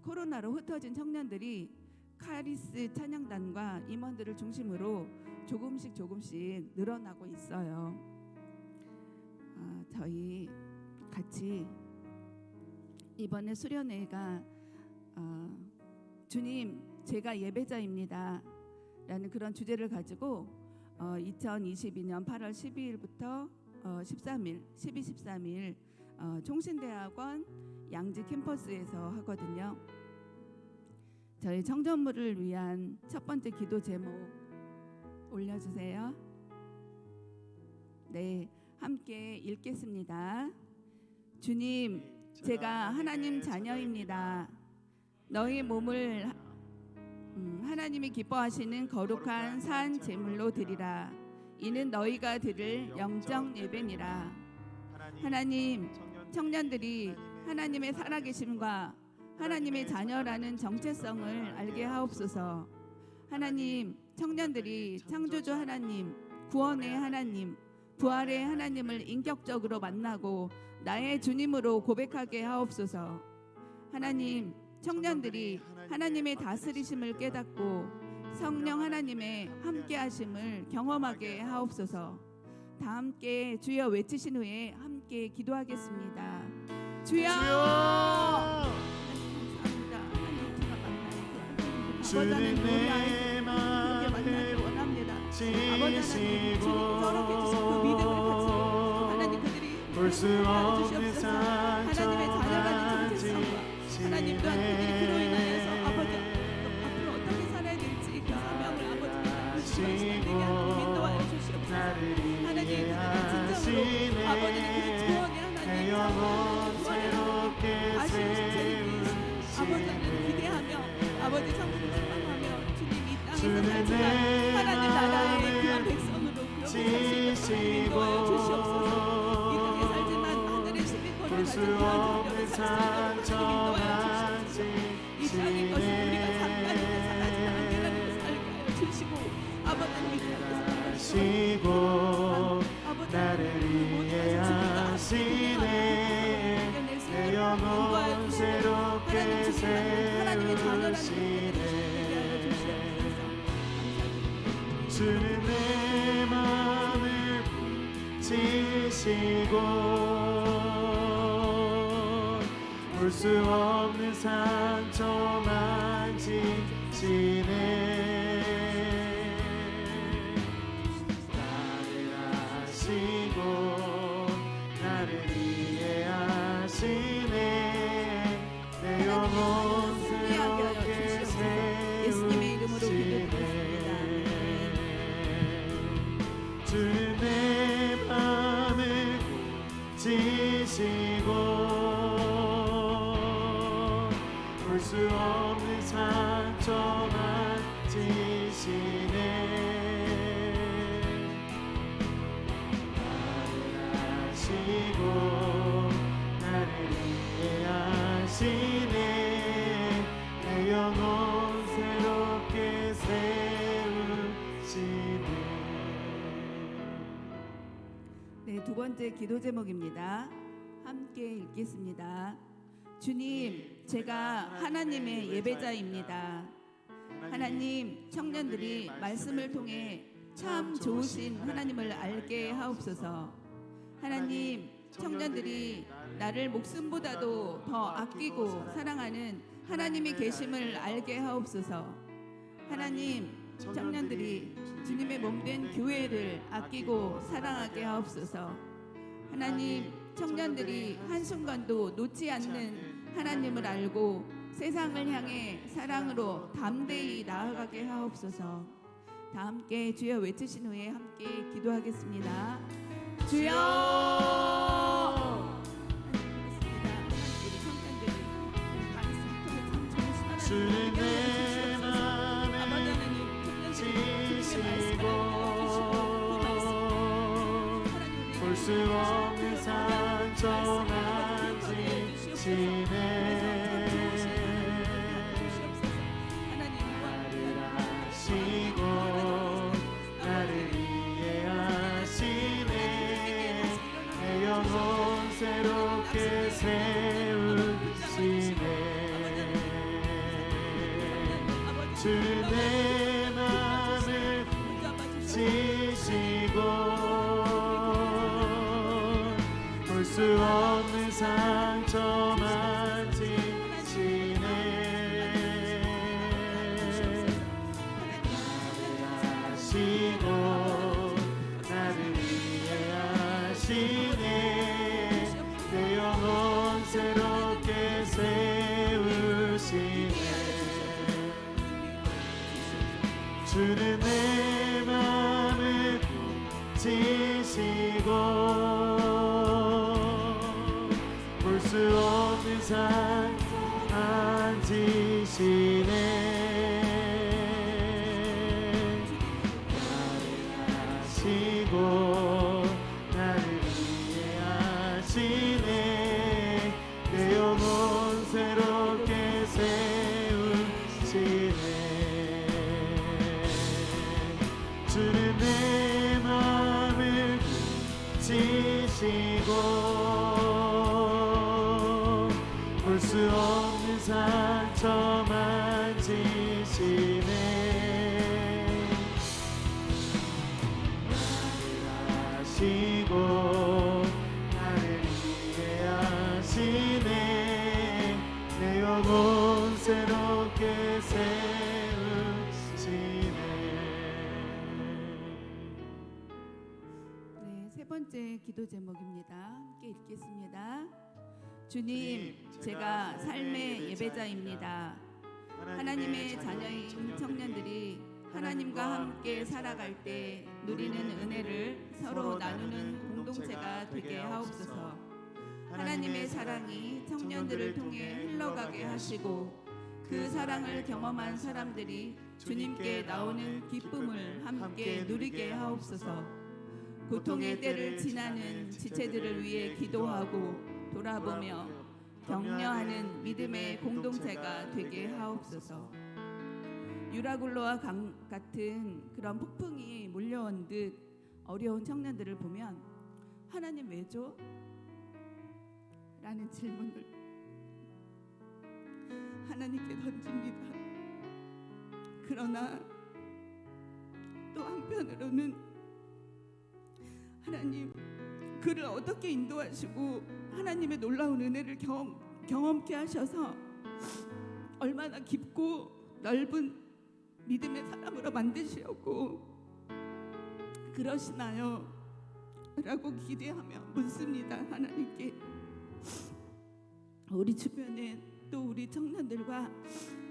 코로나로 흩어진 청년들이 카리스 찬양단과 임원들을 중심으로 조금씩 늘어나고 있어요. 저희 같이 이번에 수련회가 주님 제가 예배자입니다 라는 그런 주제를 가지고 2022년 8월 12일부터 13일 12, 13일 총신대학원 양지 캠퍼스에서 하거든요. 저희 청년부를 위한 첫 번째 기도 제목 올려주세요. 네, 함께 읽겠습니다. 주님, 제가 하나님 자녀입니다. 너희 몸을 하나님이 기뻐하시는 거룩한 산 제물로 드리라. 이는 너희가 드릴 영적 예배니라. 하나님, 청년들이 하나님의 살아계심과 하나님의 자녀라는 정체성을 알게 하옵소서. 하나님, 청년들이 창조주 하나님, 구원의 하나님, 부활의 하나님을 인격적으로 만나고 나의 주님으로 고백하게 하옵소서. 하나님, 청년들이 하나님의 다스리심을 깨닫고 성령 하나님의 함께하심을 경험하게 하옵소서. 다 함께 주여 외치신 후에 함께 기도하겠습니다. 주여! 감사합니다. 하나님 제가 만나요. 아버지는 우리 아이들 그렇게 만나길 원합니다. 아버지 하나님 주님 저렇게 주신 그 믿음을 같이 하나님 그들이 볼수 없는 주시옵소서. 하나님의 자녀가 된 정체성과 하나님 또한 그들이 그로 인하여서 아버지 앞으로 어떻게 살아야 될지 그 사명을 아버지가 되게 하고 인도하여 주시옵소서. 하나님 그들이 진정으로 아버지는 그 구원의 하나님 구원의 아시는 아버지는 기대하며 아버지 성품을 소망하며 주님 이 땅에서 살지만 하나님 나라의 귀한 백성으로 그렇게 살수 있도록 인도하여 주시옵소서. 이 땅에 살지만 하늘의 시민권을 가진 자녀를 살 수 있도록 인도하여 주시옵소서. 이 땅의 것을 우리가 잠깐이고 사라지지 않게라도 살게 하여 주시고 아버지는 이 땅에서 시고 나를 위해 하시네 내 영혼 새롭게 세우시네 주는 내 마음을 지시고 볼 수 없는 상처 만지시네 나를 위해 하시네 내 영혼 새롭게 예수님의 이름으로 세우시네 기도드립니다. 주는 내 맘을 지시고 볼 수 없는 상처 만지시네 나를 위해 하시네 내 영혼 새롭게 세우시네. 네, 두 번째 기도 제목입니다. 함께 읽겠습니다. 주님, 제가 하나님의 예배자입니다. 하나님, 청년들이 말씀을 통해 참 좋으신 하나님을 알게 하옵소서. 하나님, 청년들이 나를 목숨보다도 더 아끼고 사랑하는 하나님이 계심을 알게 하옵소서. 하나님, 청년들이 주님의 몸된 교회를 아끼고 사랑하게 하옵소서. 하나님, 청년들이 한순간도 놓지 않는 하나님을 알고 세상을 향해 사랑으로 담대히 나아가게 하옵소서. 다 함께 주여 외치신 후에 함께 기도하겠습니다. 주여! 주는 내 맘을 지시고 볼 수 없는 상처만 지시네. 나를 아시고 나를 이해하시네. 내 영혼 새롭게 세우시네. 주는 내 맘을 지시고 볼 수 없는 상처만 지시네. 나를 아시고 나를 이해하시네. 내 영혼 새롭게 세우시네. 주는 내 맘을 지시고 볼 수 없는 상처만 지시네. 나를 아시고 나를 이해하시네. 내 영혼 새롭게 세우시네. 주는 내 맘을 지시고 볼 수 없는 상처만 지시네. 나를 아시고 나를 이해하시네. 내 영혼 새롭게 세우시네. 네, 세 번째 기도 제목입니다. 함께 읽겠습니다. 주님, 제가 삶의 예배자입니다. 하나님의 자녀인 청년들이 하나님과 함께 살아갈 때 누리는 은혜를 서로 나누는 공동체가 되게 하옵소서. 하나님의 사랑이 청년들을 통해 흘러가게 하시고 그 사랑을 경험한 사람들이 주님께 나오는 기쁨을 함께 누리게 하옵소서. 고통의 때를 지나는 지체들을 위해 기도하고 돌아보며 격려하는 믿음의 공동체가 되게 하옵소서. 유라굴로와 강 같은 그런 폭풍이 몰려온 듯 어려운 청년들을 보면 하나님 왜죠? 라는 질문을 하나님께 던집니다. 그러나 또 한편으로는 하나님 그를 어떻게 인도하시고 하나님의 놀라운 은혜를 경험케 하셔서 얼마나 깊고 넓은 믿음의 사람으로 만드시려고 그러시나요? 라고 기대하며 묻습니다. 하나님께. 우리 주변에 또 우리 청년들과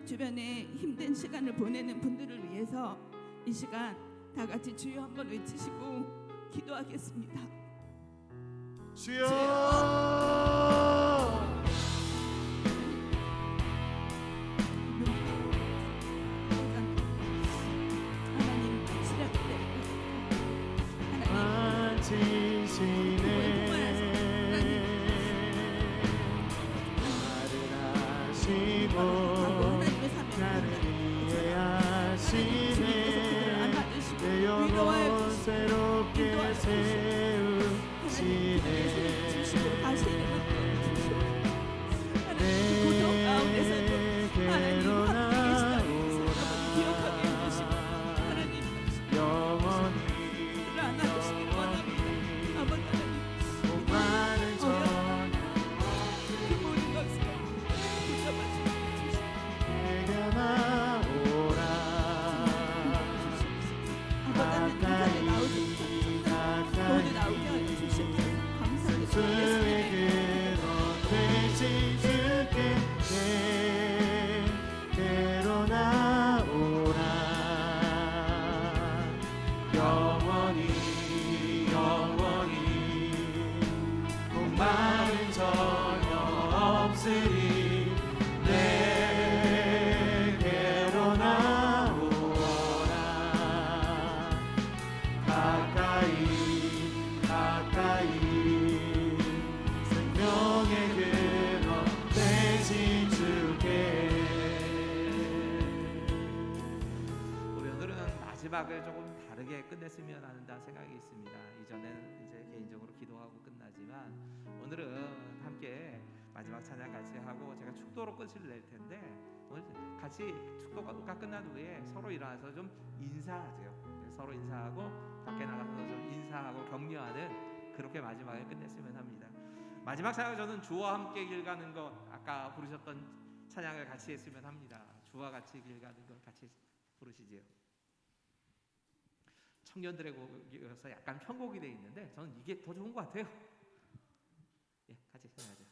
주변에 힘든 시간을 보내는 분들을 위해서 이 시간 다 같이 주여 한번 외치시고 기도하겠습니다. 주여. 하나님 시작될 하나님 만지시네. 나를 아시고 나를 이해하시네. 내 영혼 새롭게 세우시네. 내게로 나오라. 영원히 많은 전 마지막을 조금 다르게 끝냈으면 하는 생각이 있습니다. 이전에는 이제 개인적으로 기도하고 끝나지만 오늘은 함께 마지막 찬양 같이 하고 제가 축도로 끝을 낼 텐데 오늘 같이 축도가 끝난 후에 서로 일어나서 좀 인사하죠. 서로 인사하고 밖에 나가서 좀 인사하고 격려하는 그렇게 마지막에 끝냈으면 합니다. 마지막 찬양 저는 주와 함께 길 가는 것 아까 부르셨던 찬양을 같이 했으면 합니다. 주와 같이 길 가는 것 같이 부르시지요. 청년들의 곡이어서 약간 편곡이 되어 있는데 저는 이게 더 좋은 것 같아요. 예, 같이 찬양하죠.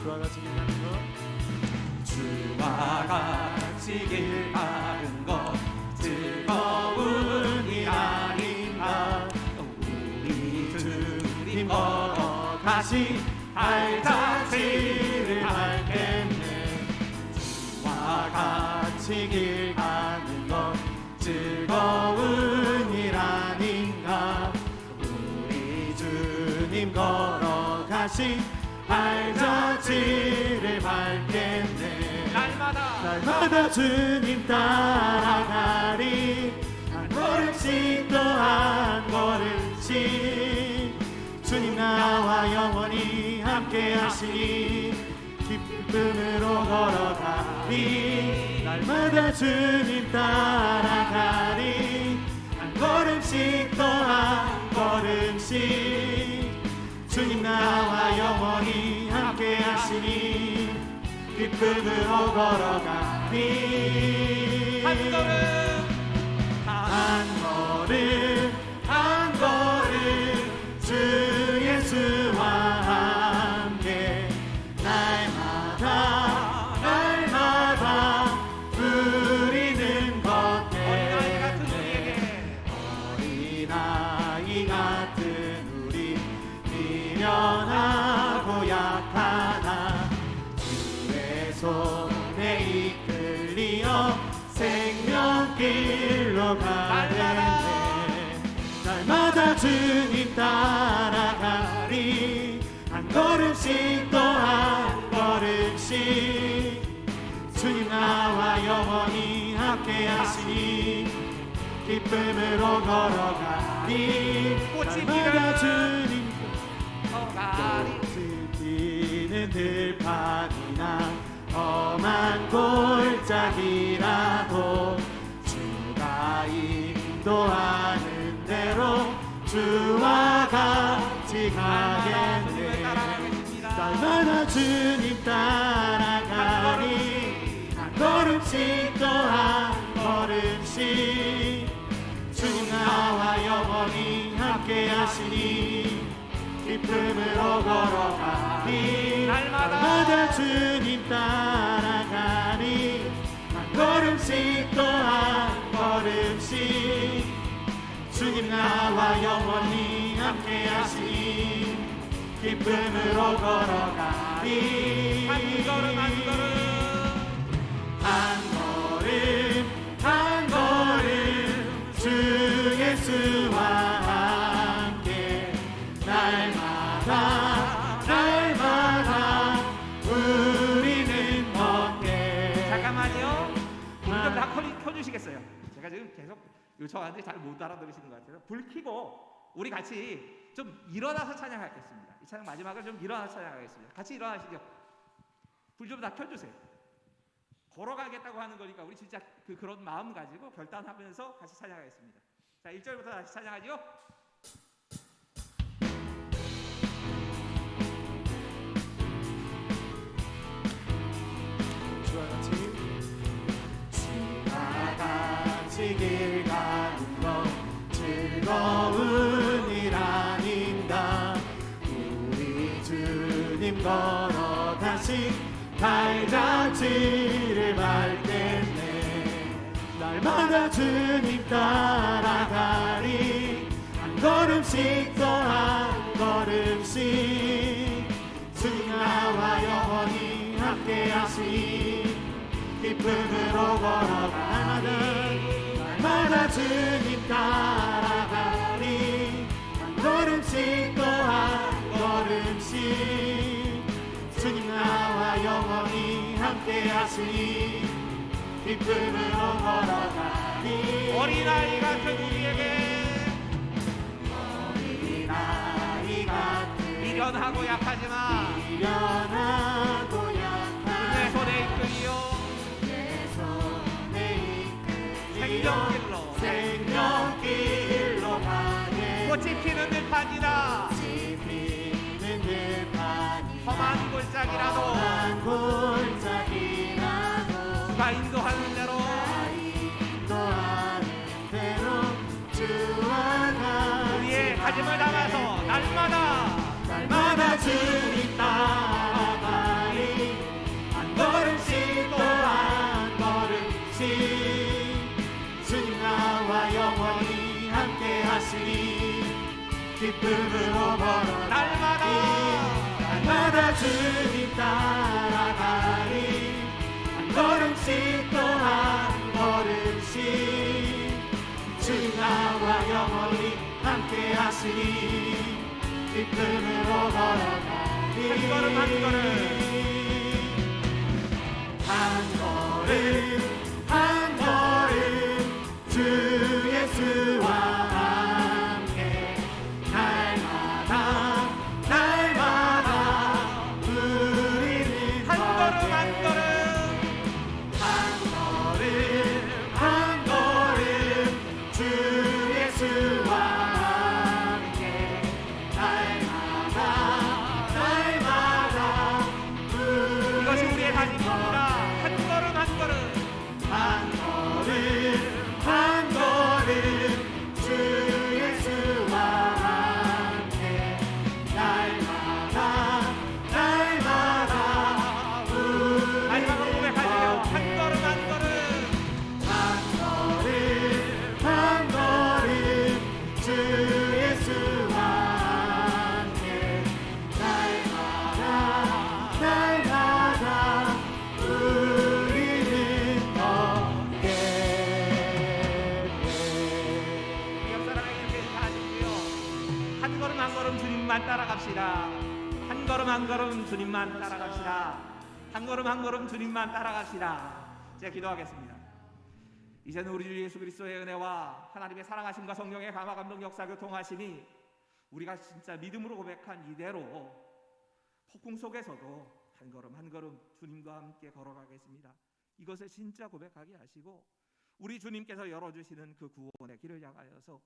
주와 같이 길 가는 것 주와 같이 길 가는 것 즐거운 일 아닌가. 우리 주님 걸어가시 발자취를 밟겠네. 주와 같이 길 가는 것 즐거운 일 아닌가. 우리 주님 걸어가시 발자취를 밟겠네. 날마다 주님 따라가리. 한 걸음씩 또 한 걸음씩 주님 나와 영원히 함께 하시니 기쁨으로 걸어가리. 날마다 주님 따라가리. 한 걸음씩 또 한 걸음씩 주님 나와 영원히 함께 하시니 기쁨으로 걸어가리. 한 걸음 한 걸음 주 예수와 함께 날마다 우리는 걷겠네. 어린아이 같은 우리 미련하고 약하나 주의 손에 이끌리어 생명길로 가겠네. 날마다 주님 따라가리. 한 걸음씩 또 한 걸음씩 주님 나와 영원히 함께 하시니 기쁨으로 걸어가리. 날마다 주님 꽃이 피는 들판이나 험한 골짜기라도 주가 인도하는 대로 주와 같이 가겠네. 날마다 주님 따라가리. 한 걸음씩 또 한 걸음씩 주님 나와 영원히 함께 하시니 기쁨으로 걸어가리. 날마다 주님 따라가리. 한 걸음씩 또 한 걸음씩 주님 나와 영원히 함께 하시니 기쁨으로 걸어가리. 한 걸음 한 걸음 주 예수와 함께 날마다 우리는 걷게. 잠깐만요. 불 좀 다 켜주시겠어요? 제가 지금 계속 요청하는데 잘 못 알아들으시는 것 같아서 불 켜고 우리 같이 좀 일어나서 찬양하겠습니다. 이 찬양 마지막을 좀 일어나서 찬양하겠습니다. 같이 일어나시죠. 불 좀 다 켜주세요. 걸어가겠다고 하는 거니까 우리 진짜 그런 마음 가지고 결단하면서 같이 찬양하겠습니다. 자, 1절부터 다시 찬양하죠. 주와 같이 길 가는 것 즐거운 일 아닌가. 우리 주님 걸어가시 발자취를 밟겠네. 날마다 주님 따라가리. 한 걸음씩 또 한 걸음씩 주님 나와 영원히 함께 하시니 기쁨으로 걸어가리. 날마다 주님 따라가리. 함께 하시니 기쁨으로 걸어가니 어린아이 같은 우리에게 어린아이 같은 미련하고 약하지만 미련하고 내 약한 손에 이끌리어 내 손에 이끌리어 생명길로 생명길로 가네 꽃이 피는 듯하니라 피는 듯하니 험한 골짜기라도 험한 골짜기라도 주가 인도하는 대로 인도하는 대로 주와 같이 우리의 다짐을 담아서 날마다 주님 따라가리 한 걸음씩 또 한 걸음씩 주님 나와 영원히 함께 하시니 기쁨으로 걸어가리 날마다 주님 따라가리 한 걸음씩 또 한 걸음씩 주님 나와 영원히 함께 하시니 기쁨으로 걸어가니 한 걸음 한 걸음 한 걸음 한 걸음 주 예수와 함께 날마다 우리는 한 걸음 한 걸음 한 걸음 주 예수와 함께 날마다 이것이 우리의 다짐입니다. 한 걸음 한 걸음 한 걸음 주 예수와 함께 날마다 마지막으로 고백하세요. 한 걸음 한 걸음 한 걸음 주 예수와 함께 날마다 우리는 걷게 옆 사람에게 인사하시고요. 한 걸음 한 걸음 주님만 따라갑시다. 한 걸음 한 걸음 주님만 따라갑시다. 한 걸음 한 걸음 주님만 따라갑시다. 제가 기도하겠습니다. 이제는 우리 주 예수 그리스도의 은혜와 하나님의 사랑하심과 성령의 감화 감동 역사 교통하심이 우리가 진짜 믿음으로 고백한 이대로 폭풍 속에서도 한 걸음 한 걸음 주님과 함께 걸어가겠습니다. 이것을 진짜 고백하게 하시고 우리 주님께서 열어주시는 그 구원의 길을 향하여서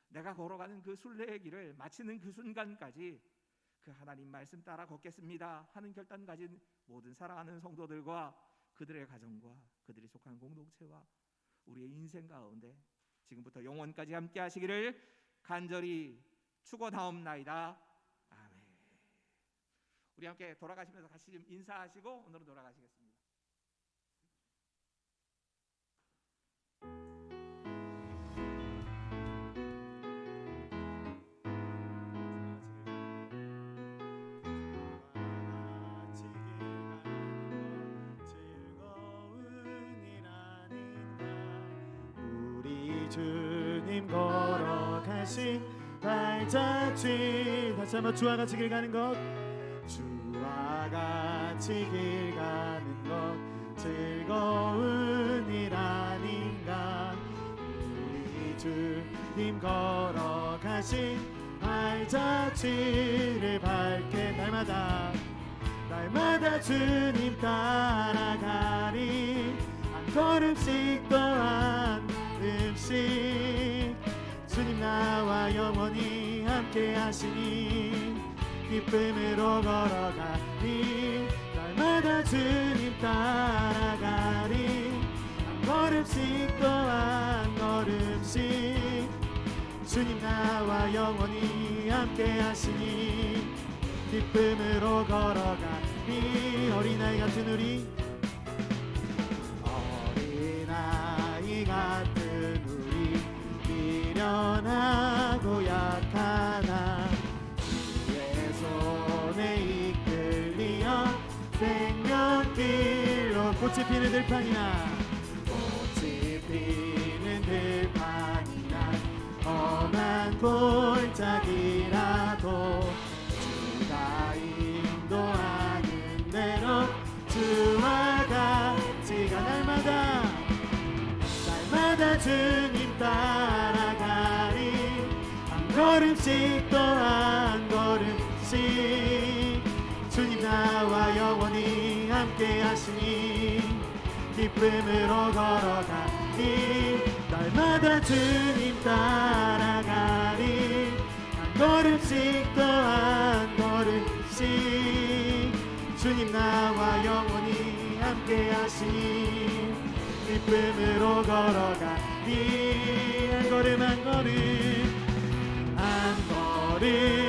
내가 걸어가는 그 순례의 길을 마치는 그 순간까지 그 하나님 말씀 따라 걷겠습니다 하는 결단 가진 모든 사랑하는 성도들과 그들의 가정과 그들이 속한 공동체와 우리의 인생 가운데 지금부터 영원까지 함께 하시기를 간절히 축원하옵나이다. 아멘. 우리 함께 돌아가시면서 같이 좀 인사하시고 오늘은 돌아가시겠습니다. 우리 주님 걸어가신 발자취 다시 한번 주와 같이 길 가는 것 주와 같이 길 가는 것 즐거운 일 아닌가 우리 주님 걸어가신 발자취를 밟게 날마다 주님 따라가리 한 걸음씩 또 한 걸음씩 주님 나와 영원히 함께 하시니 기쁨으로 걸어가니 날마다 주님 따라가리 한 걸음씩 또 한 걸음씩 주님 나와 영원히 함께 하시니 기쁨으로 걸어가니 어린아이 같은 우리 미련하고 약하나 주의 손에 이끌리어 생명길로 꽃이 피는 들판이나 험한 골짜기라도 주가 인도하는 대로 주와 걸음씩 또 한 걸음씩 주님 나와 영원히 함께 하시니 기쁨으로 걸어가니 날마다 주님 따라가니 한 걸음씩 또 한 걸음씩 주님 나와 영원히 함께 하시니 기쁨으로 걸어가니 한 걸음 한 걸음 한 걸음